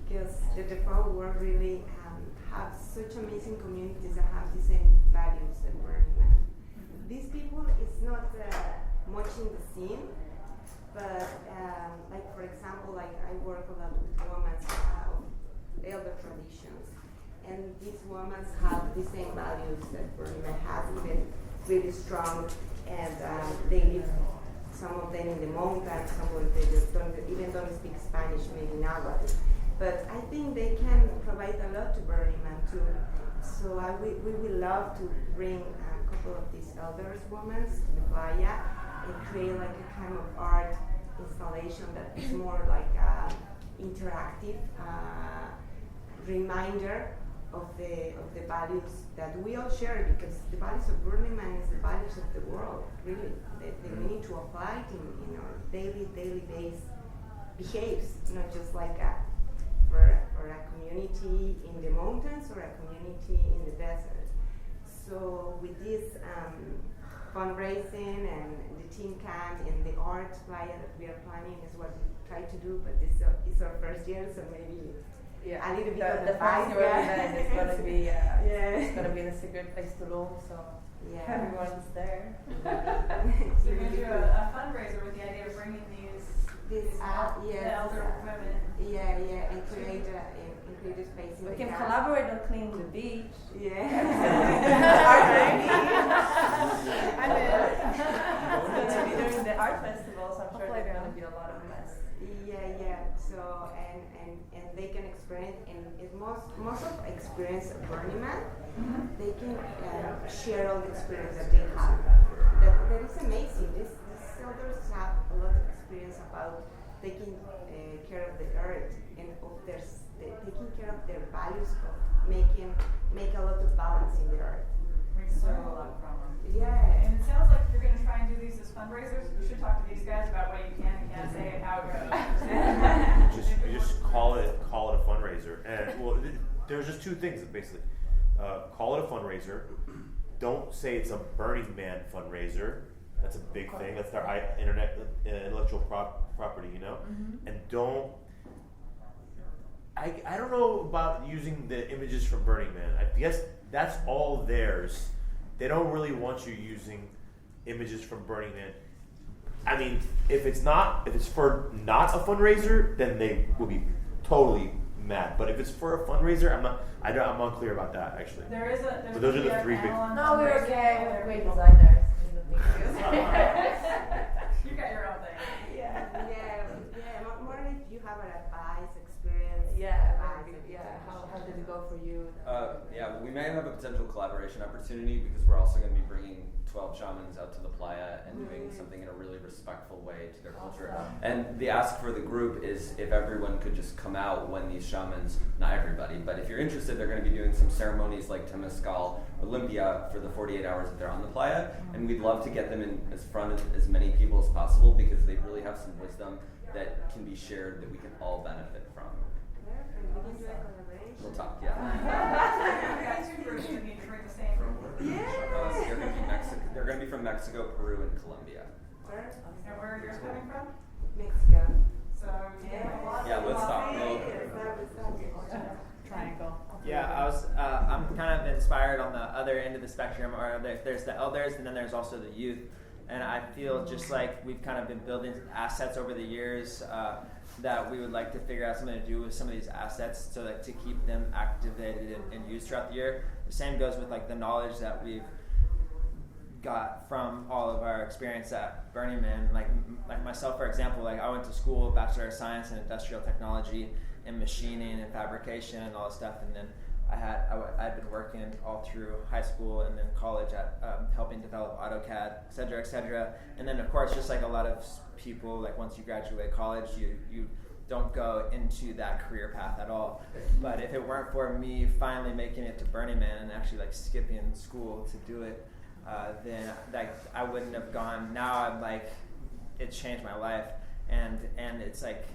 because the default world really have such amazing communities that have the same values that Burning Man. These people is not much in the scene, but like for example, like I work a lot with women of elder traditions, and these women have the same values that Burning Man has, even really strong, and they live. Some of them in the mountains, some of them don't speak Spanish, maybe Nahuatl. But I think they can provide a lot to Burning Man too. So we would love to bring a couple of these elders women to the playa and create like a kind of art installation that is more like interactive reminder of the values that we all share, because the values of Burning Man is the values of the world, really. That we need to apply it in our daily base behaves, not just like for a community in the mountains or a community in the desert. So with this fundraising and the team camp and the art playa that we are planning is what we try to do, but this is our first year, so maybe a little bit of the advice. first event is going to be it's going to be in a secret place to roam, so everyone's there. So you're going to do a fundraiser with the idea of bringing these the elder women. And create a space in We the can camp. collaborate on cleaning the beach. Yeah. I'm in. It's going to be during the art festivals. I'm sure there's going to be a lot of mess. So and they can experience, and most of experience at Burning Man, they can share all the experience that they have. That is amazing. These elders have a lot of experience about taking care of the earth and of taking care of their values of make a lot of balance in the earth. So, a lot from them. Yeah. And it sounds like you're going to try and do these as fundraisers. You should talk to these guys about what you can and can't say and how it goes. You just call it a fundraiser, and well, there's just two things basically. Call it a fundraiser. Don't say it's a Burning Man fundraiser. That's a big thing. That's our intellectual property, you know. And don't. I don't know about using the images from Burning Man. I guess that's all theirs. They don't really want you using images from Burning Man. I mean, if it's for not a fundraiser, then they will be totally mad. But if it's for a fundraiser, I'm unclear about that actually. There's but those are the three big. No, we're okay. We're great designers. You got your own thing. Yeah. More if you have an advice, experience. How did it go for you? We may have a potential collaboration opportunity, because we're also going to be bringing 12 shamans out to the playa and doing something in a really respectful way to their culture. And the ask for the group is if everyone could just come out when these shamans, not everybody, but if you're interested, they're going to be doing some ceremonies like Temescal Olympia for the 48 hours that they're on the playa. And we'd love to get them in as front of as many people as possible, because they really have some wisdom that can be shared that we can all benefit from. We'll talk, You got two groups that need to bring the same. They're going to be from Mexico, Peru, and Colombia. And where are yours coming from? Mexico. So let's stop. Triangle. Yeah, I'm kind of inspired other end of the spectrum, or there's the elders, and then there's also the youth. And I feel just like we've kind of been building assets over the years that we would like to figure out something to do with some of these assets, so like to keep them activated and used throughout the year. The same goes with like the knowledge that we've got from all of our experience at Burning Man. Like myself, for example, like I went to school, Bachelor of Science in Industrial Technology and Machining and Fabrication and all this stuff, and then I'd been working all through high school and then college at helping develop AutoCAD, et cetera, and then of course just like a lot of people, like once you graduate college, you don't go into that career path at all. But if it weren't for me finally making it to Burning Man and actually like skipping school to do it, then like I wouldn't have gone. Now I'm like, it changed my life, and it's like,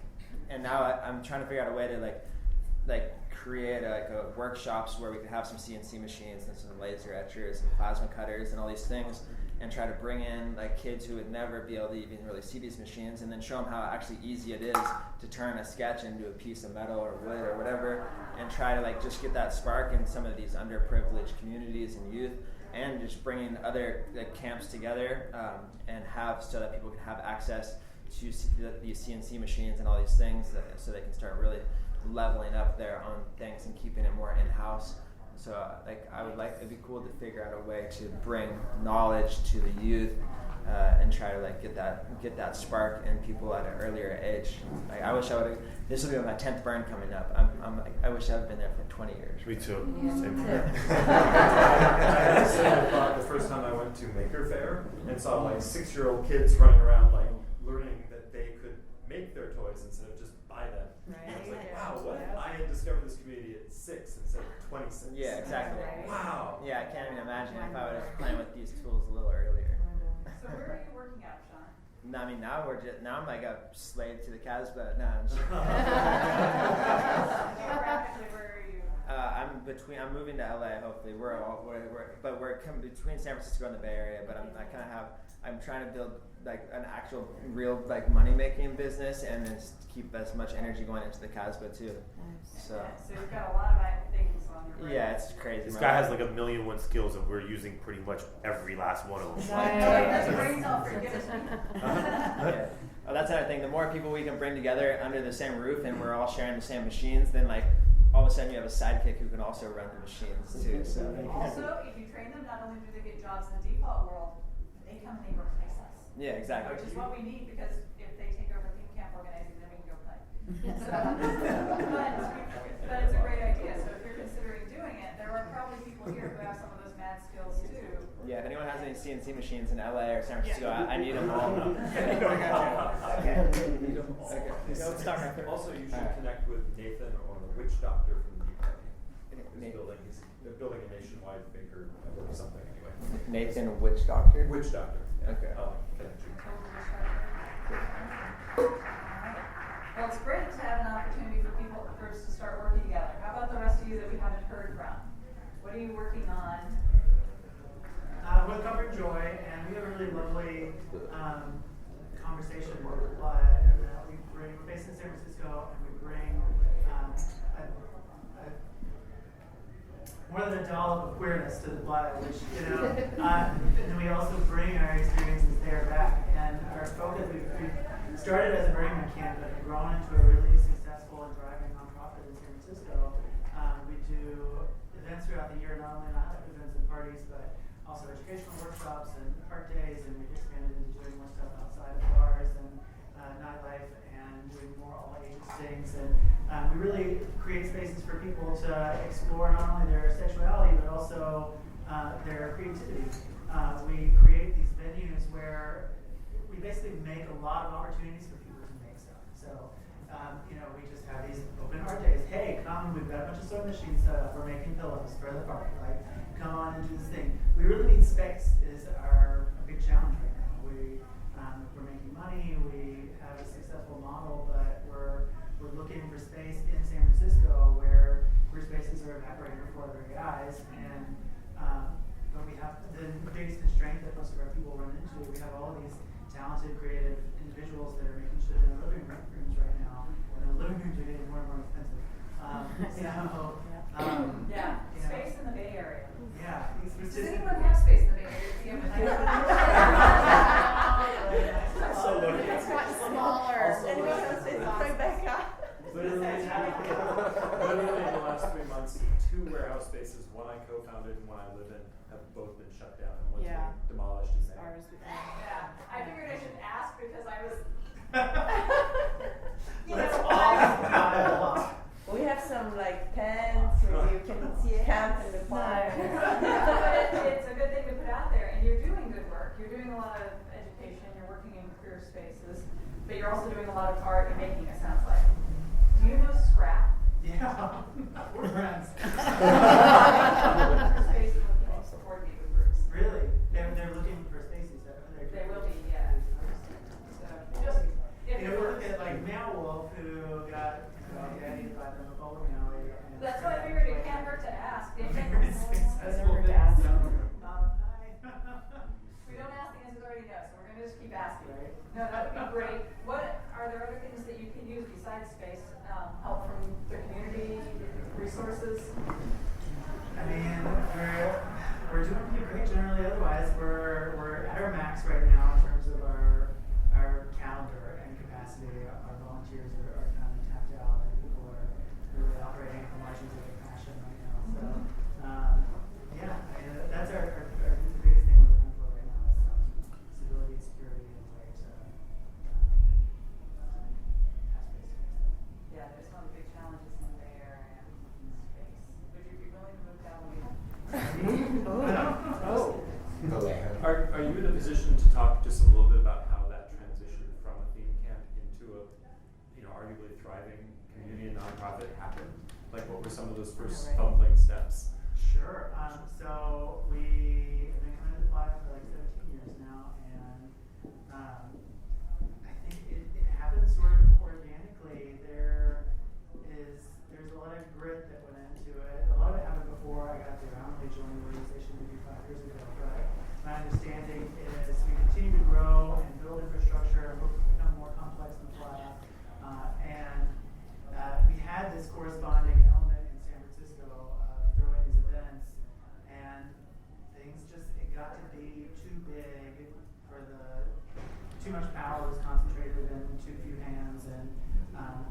and now I'm trying to figure out a way to like create workshops where we could have some CNC machines and some laser etchers and plasma cutters and all these things, and try to bring in like kids who would never be able to even really see these machines, and then show them how actually easy it is to turn a sketch into a piece of metal or wood or whatever, and try to like just get that spark in some of these underprivileged communities and youth, and just bringing other like camps together and have so that people can have access to these CNC machines and all these things, so they can start really leveling up their own things and keeping it more in-house. So it'd be cool to figure out a way to bring knowledge to the youth and try to like get that spark in people at an earlier age. Like I wish I would. This will be my 10th burn coming up. I wish I'd been there for 20 years. Me too. Yeah. Same here. I had the same thought the first time I went to Maker Faire and saw like 6-year-old kids running around like learning that they could make their toys instead of just buy them. Right. And I was like, wow, what if I had discovered this community at 6 instead of 26? Yeah, exactly. Right. Wow. Yeah, I can't even imagine if I was playing with these tools a little earlier. So where are you working at, Sean? I mean, now I'm like a slave to the Casbah. No, I'm just Geographically, where are you? I'm moving to LA. Hopefully, we're between San Francisco and the Bay Area. But I'm trying to build like an actual real like money making business, and then keep as much energy going into the Casbah too. So you've got a lot of things on your brain. yeah, it's crazy. This guy has like 1,000,001 skills, and we're using pretty much every last one of them. That's brain cell forgiveness. Yeah. Oh, that's another thing. The more people we can bring together under the same roof, and we're all sharing the same machines, then like all of a sudden you have a sidekick who can also run the machines too. So also, if you train them, not only do they get jobs in the default world, but they come and they replace us. yeah, exactly. Which is what we need, because if they take over theme camp organizing, then we can go play. But it's a great idea. So if you're considering doing it, there are probably people here who have some of those mad skills too. Yeah, if anyone has any CNC machines in LA or San Francisco, I need them all. Okay. Let's start right there. Also, you should connect with Nathan or the witch doctor from the UK. They're building a nationwide baker or something anyway. Nathan, witch doctor? Witch doctor. Yeah. Okay. Connect you. Well, it's great to have an opportunity for people first to start working together. How about the rest of you that we haven't heard from? What are you working on? We're covering Joy, and we have a really lovely conversation with we're based in San Francisco, and we bring more than a dollop of queerness to the play, which, and we also bring our experiences there back. And our focus, we started as a Burning Man camp, but have grown into a really successful and thriving nonprofit in San Francisco. We do events throughout the year, not only nightlife events and parties, but also educational workshops and art days, and we've expanded into doing more stuff outside of bars and nightlife, and doing more all ages things. And we really create spaces for people to explore not only their sexuality, but also their creativity. We create these venues where we basically make a lot of opportunities for people to make stuff. So, we just have these open art days. Hey, come, we've got a bunch of sewing machines set up. We're making pillows for the party. Like, come on and do this thing. We really need space is a big challenge right now. We're making money. We have a successful model, but we're looking for space in San Francisco where queer spaces are evaporating before our very eyes. And but we have the biggest constraint that most of our people run into. We have all of these talented, creative individuals that are making shit in their living rooms right now, and the living rooms are getting more and more expensive. Space in the Bay Area. Yeah, literally in the last 3 months, 2 warehouse spaces, one I co-founded and one I live in, have both been shut down and one's Yeah. being demolished in May. Yeah, I figured I should ask because I was. Let's all We have some like tents where you can camp in the park. It's a good thing to put out there, and you're doing good work. You're doing a lot of education. You're working in queer spaces, but you're also doing a lot of art and making. It sounds like. Do you know Scrap? Yeah, we're friends. Spaces will support you with groups. Really? They're looking for spaces. They will be, yeah. So just if you know, we look at like Meow Wolf, who got daddied by the bowling alley. that's what I figured. It can't hurt to ask. It can't Very hurt successful to ask. hi. We don't ask the answers already know, so we're gonna just keep asking. Right. No, that would be great. What are there other things that you can use besides space? Help from the community, resources? I mean, we're doing pretty great generally. Otherwise, we're at our max right now in terms of our calendar and capacity. Our volunteers are kind of tapped out, and people are really operating from margins of compassion right now. So, yeah, I mean, that's our the biggest thing we're looking for right now is stability, security, and a way to have space. Yeah, there's one of the big challenges in the Bay Area. Space. Would you be willing to move to Alumina? Are you in a position to talk just a little bit about how that transition from a theme camp into a, arguably thriving community and nonprofit happened? Like, what were some of those first fumbling steps? Sure. So we have been coming to the Fly for like 17 years now, and I think it happened sort of organically. There's a lot of grit that went into it. A lot of it happened before I got there. I only joined the organization maybe 5 years ago, but my understanding is we continue to grow and build infrastructure and become more complex than Fly. We had this corresponding element in San Francisco throwing these events, and things it got to be too big for too much power was concentrated in too few hands, and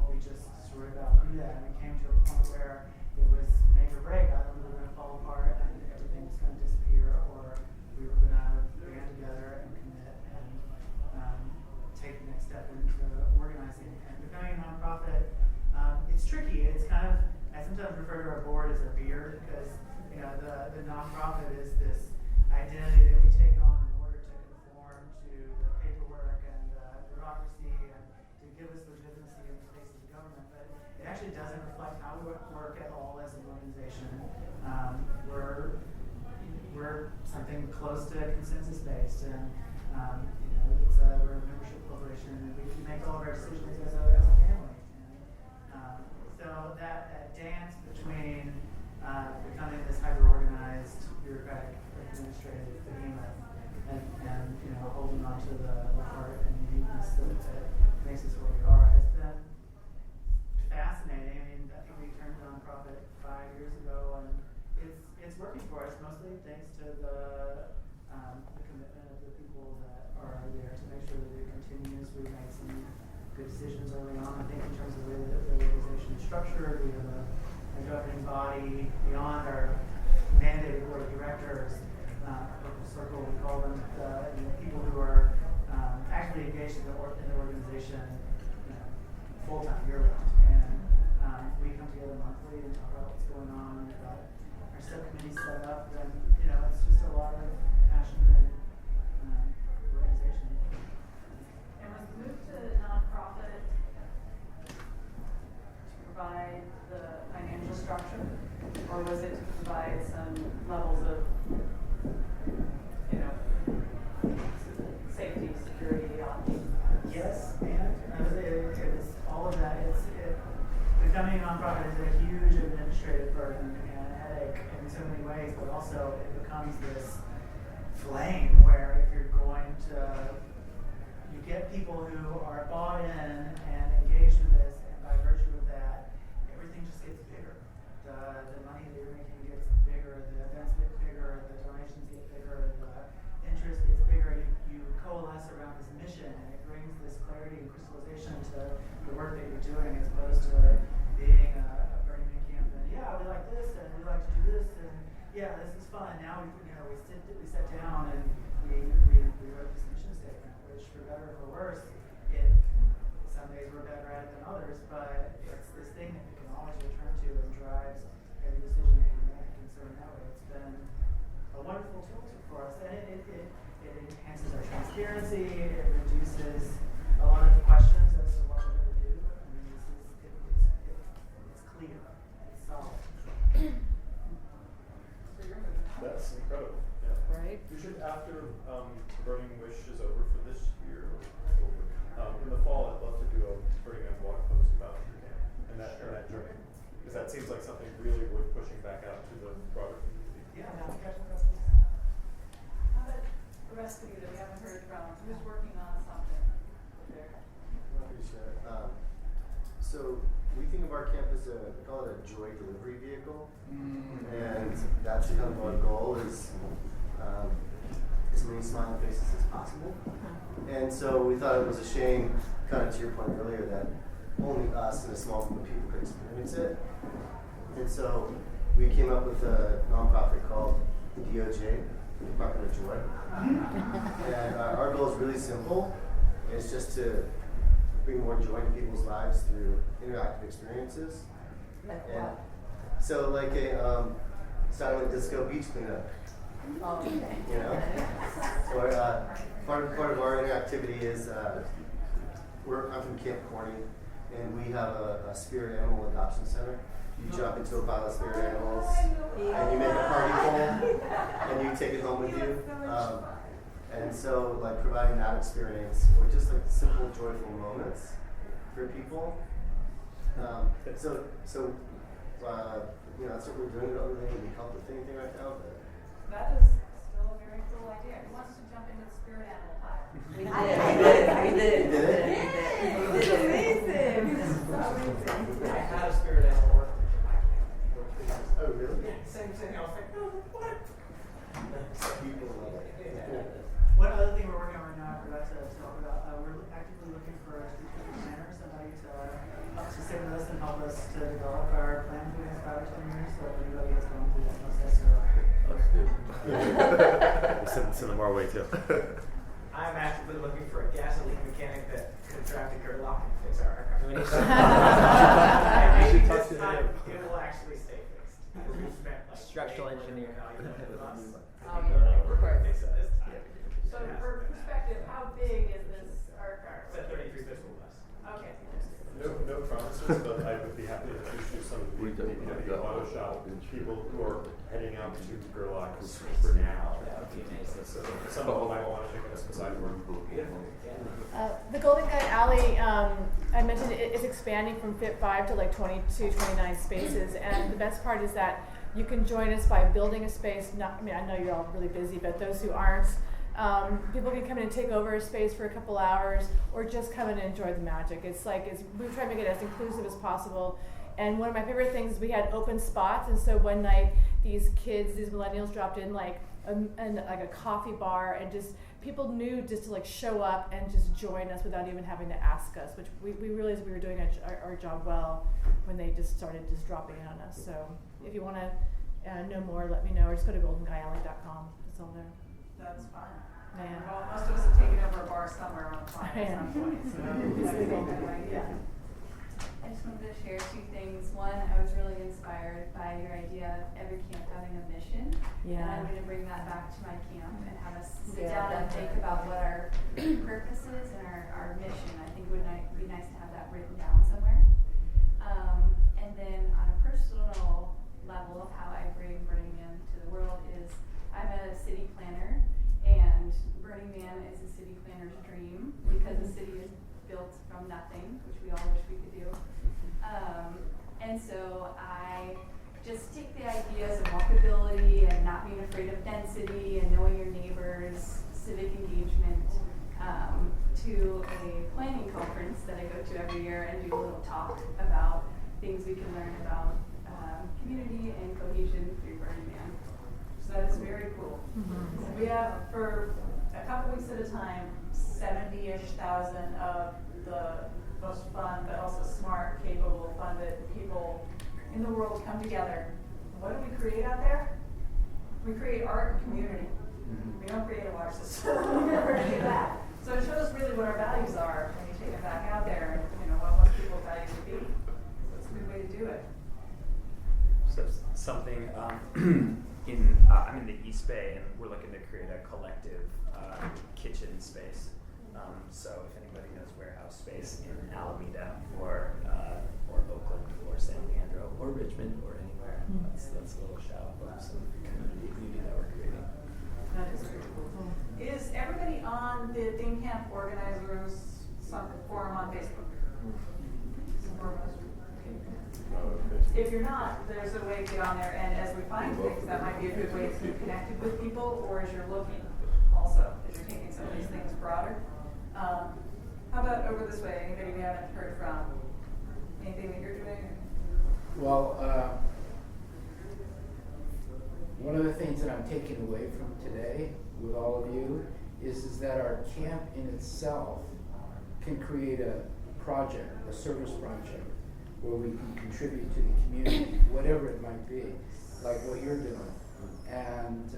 we just sort of outgrew that, and it came to a point where it was make or break. Either we were going to fall apart and everything was going to disappear, or we were going to band together and commit and take the next step into organizing. And becoming a nonprofit, it's tricky. It's kind of, I sometimes refer to our board as a beard, because the nonprofit is this identity that we take on in order to conform to the paperwork and bureaucracy and to give us legitimacy in the face of the government. But it actually doesn't reflect how we work at all as an organization. We're something close to consensus based, and we're a membership corporation, and we make all of our decisions as a family. And so that dance between becoming this hyper-organized, bureaucratic, administrative behemoth, and holding on to the heart and uniqueness that makes us where we are has been fascinating. I mean, I think we turned a nonprofit 5 years ago, and it's working for us, mostly thanks to the commitment of the people that are there to make sure that it continues. We've made some good decisions early on, I think, in terms of the way that the organization is structured. We have a governing body beyond our mandated board of directors, Purple Circle, we call them, people who are actively engaged in the organization full-time, year-round. And we come together monthly and talk about what's going on. We've got our subcommittee set up, and it's just a lot of passion and organization. And was the move to nonprofit to provide the financial structure, or was it to provide some levels of, safety, security, Yes, and it's all of that. Becoming a nonprofit is a huge administrative burden and headache in so many ways, but also it becomes this flame where if you're going to, you get people who are bought in and engaged in this, and by virtue of that, everything just gets bigger. The money that you're making gets bigger, the events get bigger, the donations get bigger, the interest gets bigger. You coalesce around this mission, and it brings this clarity and crystallization to the work that you're doing, as opposed to being a Burning Man clear, it's solid. That's incredible. Yeah. Right. We should, after Burning Wish is over for this year, in the fall, I'd love to do a Burning Man blog post about your camp and that journey, because that seems like something really worth pushing back out to the broader community. Yeah. How about the rest of you that we haven't heard from? Who's working on something there? So we think of our camp as we call it a joy delivery vehicle, and that's kind of our goal is as many smiling faces as possible. And so we thought it was a shame, kind of to your point earlier, that only us and a small group of people could experience it. And so we came up with a nonprofit called the DOJ, Department of Joy. And our goal is really simple. It's just to bring more joy into people's lives through interactive experiences. Like And what? so like a silent disco beach cleanup. Oh, okay. You know? So part of our interactivity is I'm from Camp Corny, and we have a spirit animal adoption center. You jump into a pile of spirit animals, and you make a party pole, and you take it home with you. And so, like, providing that experience, or just like simple, joyful moments for people. You know, that's what we're doing. We don't really need help with anything right now, but. That is still a very cool idea. Who wants to jump into the spirit animal pile? We did. It's amazing. I had a spirit animal work. Oh, really? Same thing. I was like, oh, what? People love it. One other thing we're working on right now, I forgot to talk about, we're actively looking for strategic planners, somebody to help to sit with us and help us to develop our plan for the next 5 or 10 years. So if anybody is going through that process, Send them our way too. I'm actively looking for a gasoline mechanic that could drive to Gerlach and fix our car. We need to- And maybe We should talk this to time him. it will actually stay fixed. Because we spent like Structural way more engineer. than we thought. Yeah. We're fix it this time. So for perspective, how big is this art car? It's a 33 physical bus. Okay. No promises, but I would be happy to introduce some of the DPW auto shop people who are heading out to Gerlach for now. That would be amazing. So some of them might want to take us inside work. The Golden Guy Alley, I mentioned it's expanding from Fit 5 to like 22, 29 spaces, and the best part is that you can join us by building a space. I know you're all really busy, but those who aren't, people can come in and take over a space for a couple hours, or just come in and enjoy the magic. We try to make it as inclusive as possible. And one of my favorite things is we had open spots, and so one night these millennials dropped in like a coffee bar, and just people knew just to like show up and just join us without even having to ask us, which we realized we were doing our job well when they just started just dropping in on us. So if you want to know more, let me know, or just go to goldenguyalley.com. It's all there. That's fun. Man. Well, most of us have taken over a bar somewhere on the planet at some point. So It's legal. yeah. I just wanted to share 2 things. One, I was really inspired by your idea of every camp having a mission. Yeah. And I'm going to bring that back to my camp and have us sit Yeah, down and think definitely. about what our purpose is and our mission. I think it would be nice to have that written down somewhere. And then on a personal level, how I bring Burning Man to the world is I'm a city planner, and Burning Man is a city planner's dream because the city is built from nothing, which we all wish we could do. And so I just take the ideas of walkability and not being afraid of density and knowing your neighbors, civic engagement, to a planning conference that I go to every year and do a little talk about things we can learn about community and cohesion through Burning Man. So that is very cool. Mm-hmm. We have, for a couple weeks at a time, 70-ish thousand of the most fun, but also smart, capable, funded people in the world come together. What do we create out there? We create art and community. We don't create a water system. We never do that. So it shows really what our values are when you take it back out there, and what most people's values would be. So it's a good way to do it. So something I'm in the East Bay, and we're looking to create a collective kitchen space. So if anybody knows warehouse space in Alumina or Oakland or San Leandro, or Richmond or anywhere. That's a little shout out of some community that we're creating. That is very cool. Is everybody on the theme camp organizers forum on Facebook? If you're not, there's a way to get on there, and as we find things, that might be a good way to be connected with people, or as you're looking also, as you're taking some of these things broader. How about over this way? Anybody we haven't heard from? Anything that you're doing? Well, one of the things that I'm taking away from today with all of you is that our camp in itself can create a project, a service project, where we can contribute to the community, whatever it might be, like what you're doing. And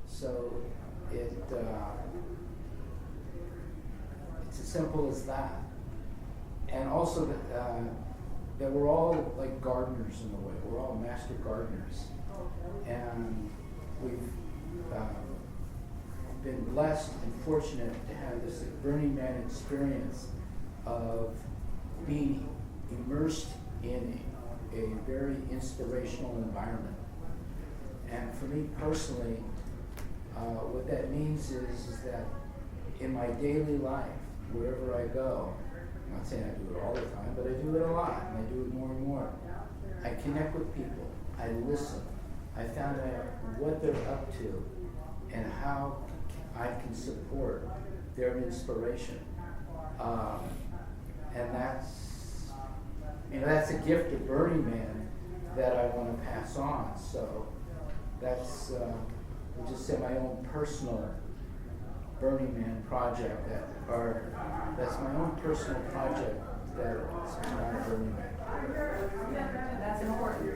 so it's as simple as that. And also that we're all like gardeners in a way. We're all master gardeners. And we've been blessed and fortunate to have this Burning Man experience of being immersed in a very inspirational environment. And for me personally, what that means is that in my daily life, wherever I go, I'm not saying I do it all the time, but I do it a lot, and I do it more and more. I connect with people, I listen, I found out what they're up to and how I can support their inspiration. And that's a gift of Burning Man that I want to pass on. So that's, we'll just say my own personal Burning Man project. That's my own personal project that's around Burning Man. Yeah, that's important. As you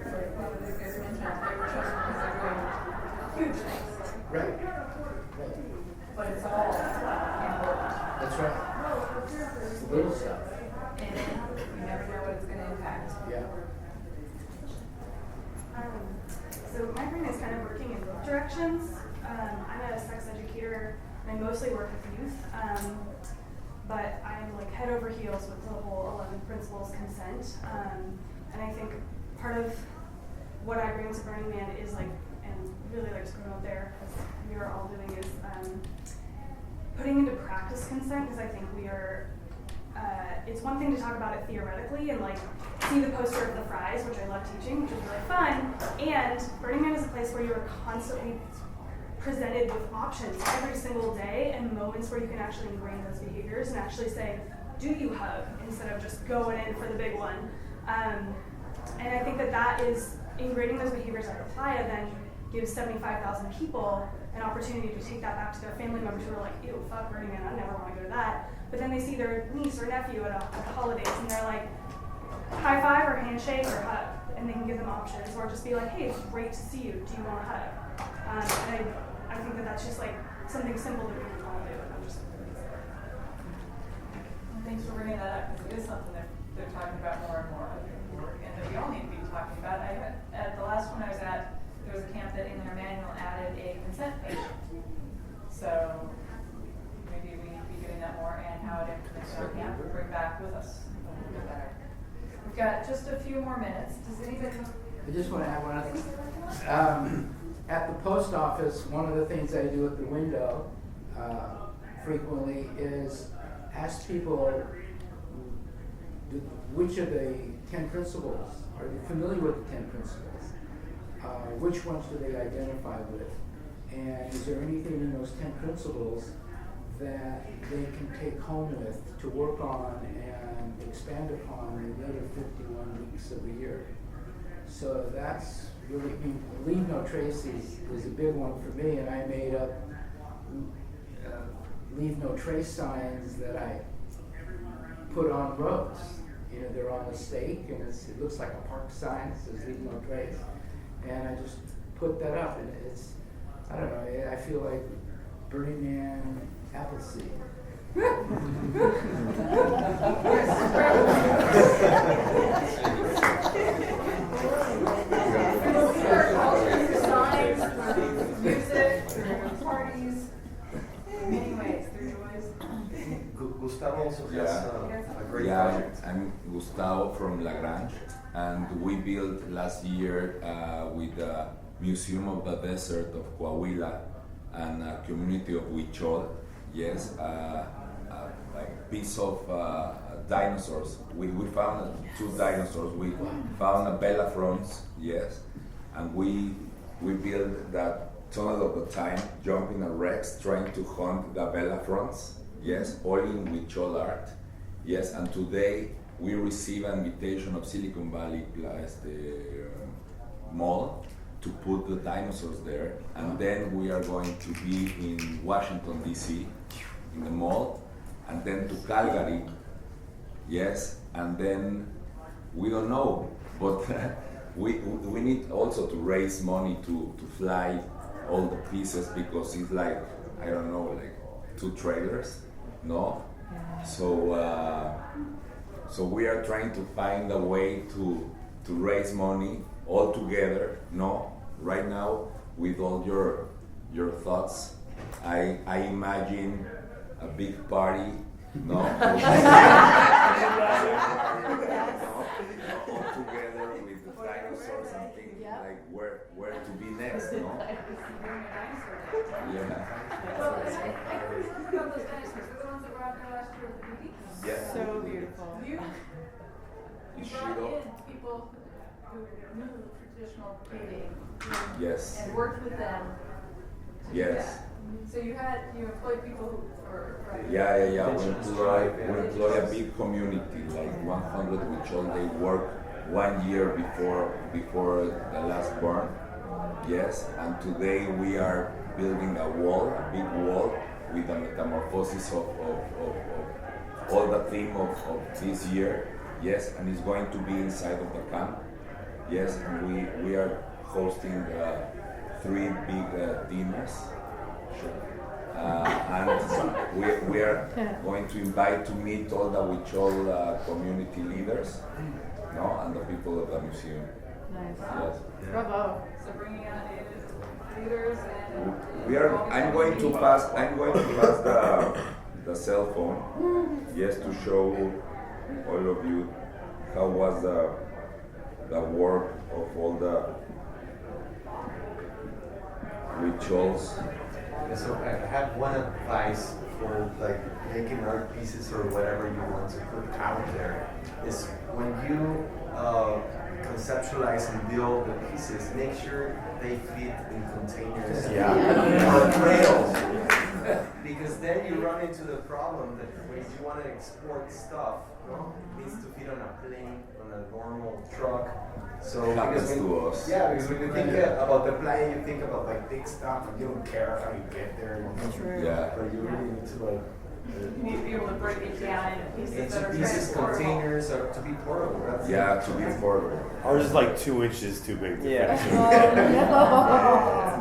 mentioned, they were chosen because they're doing huge things. Right. But it's all important. That's right. It's the little stuff. And you never know what it's going to impact. Yeah. So my brain is kind of working in both directions. I'm a sex educator, and I mostly work with youth. But I'm like head over heels with the whole 11 principles consent. And I think part of what I bring to Burning Man is like, and really like to promote there, as we are all doing, is putting into practice consent, because I think we are, it's one thing to talk about it theoretically and like see the poster of the fries, which I love teaching, which is really fun, and Burning Man is a place where you are constantly presented with options every single day and moments where you can actually ingrain those behaviors and actually say, do you hug, instead of just going in for the big one. And I think that is ingraining those behaviors at the playa then gives 75,000 people an opportunity to take that back to their family members who are like, ew, fuck Burning Man, I never want to go to that. But then they see their niece or nephew at the holidays and they're like, high five or handshake or hug, and they can give them options, or just be like, hey, it's great to see you, do you want a hug? And I think that's just like something simple that we can all do. And I'm just Thanks for bringing that up, because it is something that they're talking about more and more, and that we all need to be talking about. At the last one I was at, there was a camp that in their manual added a consent page. So maybe we need to be doing that more, and how it implements our camp we bring back with us a little bit better. We've got just a few more minutes. Does anybody? I just want to add one other thing. At the post office, one of the things I do at the window frequently is ask people which of the 10 principles, are you familiar with the 10 principles? Which ones do they identify with? And is there anything in those 10 principles that they can take home with to work on and expand upon in the other 51 weeks of the year? So that's really, leave no trace is a big one for me, and I made up leave no trace signs that I put on roads. You know, they're on a stake, and it looks like a park sign. It says leave no trace. And I just put that up, and it's, I don't know, I feel like Burning Man Appleseed. Signs, music, parties, many ways, through joys. Gustavo also has a great Yeah, project. I'm Gustavo from La Grange, and we built last year with the Museum of the Desert of Coahuila and a community of Huichol, yes, a piece of dinosaurs. We found 2 dinosaurs. We found a Belafrons, yes, and we built that tunnel of the time, jumping a Rex, trying to hunt the Belafrons, yes, all in Huichol art, yes, and today we receive an invitation of Silicon Valley Mall to put the dinosaurs there, and then we are going to be in Washington, D.C., in the mall, and then to Calgary, yes, and then we don't know, but we need also to raise money to fly all the pieces, because it's like, I don't know, like 2 trailers, no? So we are trying to find a way to raise money all together, no? Right now, with all your thoughts, I imagine a big party, no? All together with the dinosaurs and things like where to be next, no? Yeah. Well, I heard about those dinosaurs. They're the ones that were out there last year with the BB. Yeah. So beautiful. You brought in people who knew traditional breeding. Yes. And worked with them. Yes. So you employed people who were. Yeah. We employ a big community, like 100 Huichol. They work 1 year before the last burn. Yes, and today we are building a big wall with the metamorphosis of all the theme of this year. Yes, and it's going to be inside of the camp. Yes, and we are hosting 3 big dinners. And we are going to invite to meet all the Huichol community leaders, no, and the people of the museum. Nice. Yes. Bravo. So bringing out leaders and. I'm going to pass the cell phone, yes, to show all of you how was the work of all the Huichols. So I have one advice for like making art pieces or whatever you want to put out there is when you conceptualize and build the pieces, make sure they fit in containers or trails. Because then you run into the problem that when you want to export stuff, it needs to fit on a plane, on a normal truck. So happens to us. Yeah, because when you think about the plane, you think about like big stuff, and you don't care how you get there. True. Yeah. But you really need to like. You need to be able to break it down into pieces that are transportable. Containers are to be portable. Yeah, to be portable. Ours is like 2 inches too big. To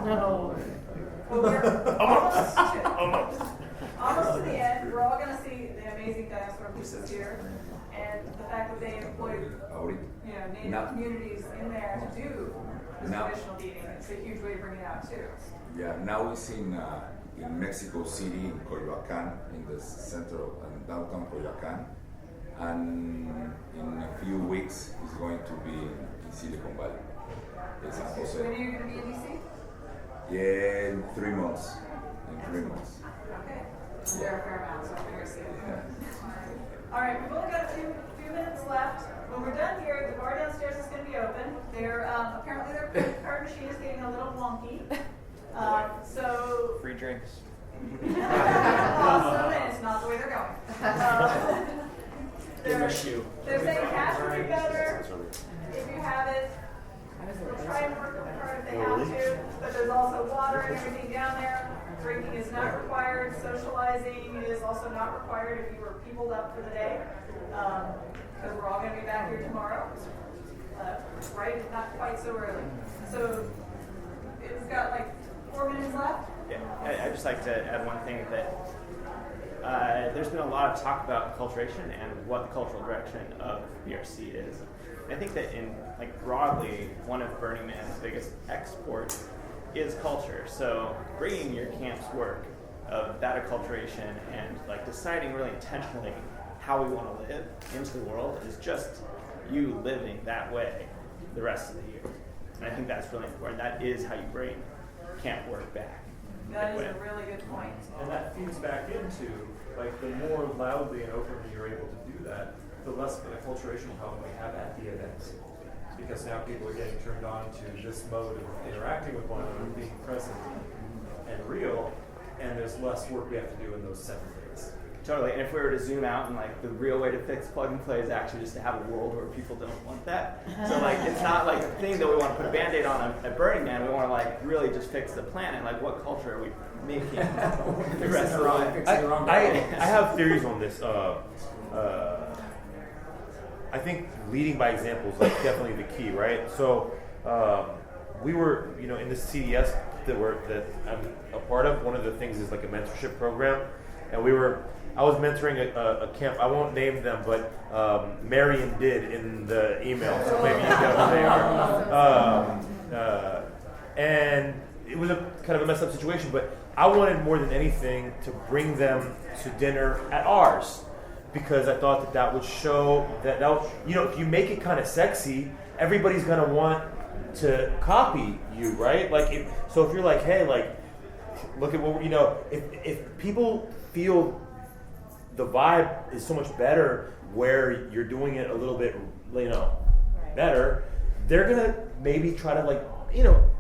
No. Well, we're almost to the end. We're all going to see the amazing dinosaur pieces here, and the fact that they employed native communities in there to do this traditional eating. It's a huge way to bring it out too. Yeah, now it's in Mexico City, in Coyoacán, in the center of downtown Coyoacán, and in a few weeks it's going to be in Silicon Valley. In San Jose. When are you going to be in DC? Yeah, in 3 months. Okay. There are a fair amount, so I'm going to see it. All right, we've only got a few minutes left. When we're done here, the bar downstairs is going to be open. Apparently their credit card machine is getting a little wonky. So free drinks. Awesome, and it's not the way they're going. They're saying cash would be better if you have it. We'll try and work with the card if they have to, but there's also water and everything down there. Drinking is not required. Socializing is also not required if you were peopled up for the day, because we're all going to be back here tomorrow. Right? Not quite so early. So it's got like 4 minutes left. Yeah, I'd just like to add one thing that there's been a lot of talk about acculturation and what the cultural direction of BRC is. And I think that broadly, one of Burning Man's biggest exports is culture. So bringing your camp's work of that acculturation and deciding really intentionally how we want to live into the world is just you living that way the rest of the year. And I think that's really important. That is how you bring camp work back. That is a really good point. And that feeds back into, like, the more loudly and openly you're able to do that, the less of an acculturation problem we have at the events. Because now people are getting turned on to this mode of interacting with one another, being present and real, and there's less work we have to do in those 7 days. Totally, and if we were to zoom out and like the real way to fix plug and play is actually just to have a world where people don't want that. So like it's not like a thing that we want to put a band-aid on at Burning Man, we want to like really just fix the planet. Like what culture are we making the rest of the life? I have theories on this. I think leading by example is like definitely the key, right? So we were, in the CDS that I'm a part of. One of the things is like a mentorship program, and I was mentoring a camp. I won't name them, but Marion did in the email, so maybe you know who they are. And it was a kind of a messed up situation, but I wanted more than anything to bring them to dinner at ours, because I thought that would show that if you make it kind of sexy, everybody's gonna want to copy you, right? Like, so if you're like, hey, like, look at what if people feel the vibe is so much better where you're doing it a little bit, better, they're gonna maybe try to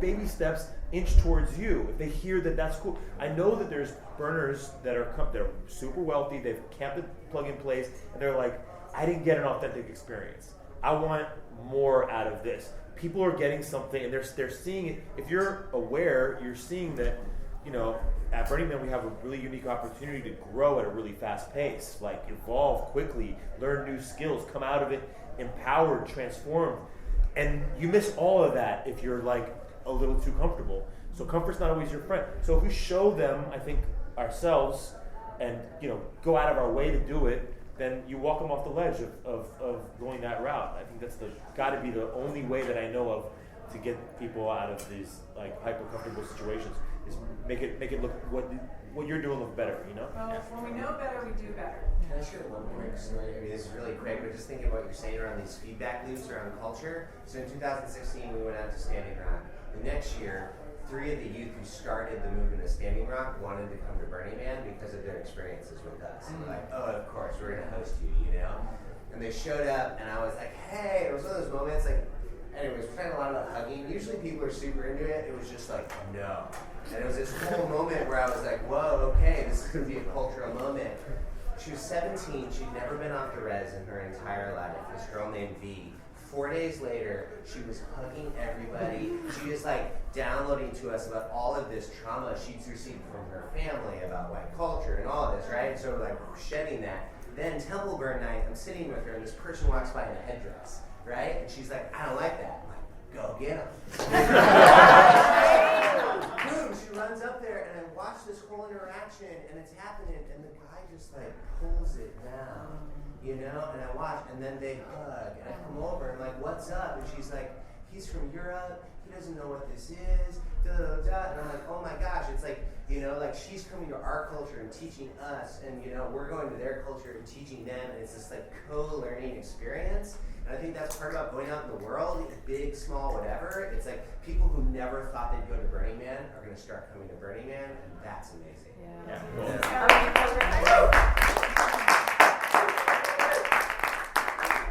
baby steps inch towards you if they hear that that's cool. I know that there's burners they're super wealthy, they've camped at plug in place, and they're like, I didn't get an authentic experience. I want more out of this. People are getting something, and they're seeing it. If you're aware, you're seeing that, at Burning Man we have a really unique opportunity to grow at a really fast pace, like evolve quickly, learn new skills, come out of it empowered, transformed. And you miss all of that if you're like a little too comfortable. So comfort's not always your friend. So if we show them, I think, ourselves and go out of our way to do it, then you walk them off the ledge of going that route. I think that's got to be the only way that I know of to get people out of these like hyper comfortable situations, is make it look what you're doing look better, Well, when we know better, we do better. Can I share one quick story? I mean, this is really quick, but just thinking about what you're saying around these feedback loops around culture. So in 2016, we went out to Standing Rock. The next year, 3 of the youth who started the movement of Standing Rock wanted to come to Burning Man because of their experiences with us. And we're like, oh, of course, we're going to host you, And they showed up, and I was like, hey, it was one of those moments, like, anyways, we're talking a lot about hugging. Usually people are super into it. It was just like, no. And it was this whole moment where I was like, whoa, okay, this is going to be a cultural moment. She was 17. She'd never been off the res in her entire life. This girl named V. 4 days later, she was hugging everybody. She was like downloading to us about all of this trauma she'd received from her family about white culture and all of this, right? So like shedding that. Then Temple Burn night, I'm sitting with her, and this person walks by in a headdress, right? And she's like, I don't like that. I'm like, go get him. Boom, she runs up there, and I watch this whole interaction, and it's happening, and the guy just like pulls it down. And I watch, and then they hug, and I come over, and I'm like, what's up? And she's like, he's from Europe, he doesn't know what this is, da-da-da-da. And I'm like, oh my gosh, it's like, like she's coming to our culture and teaching us, and we're going to their culture and teaching them, and it's this like co-learning experience. And I think that's part about going out in the world, big, small, whatever. It's like people who never thought they'd go to Burning Man are going to start coming to Burning Man, and that's amazing. Yeah.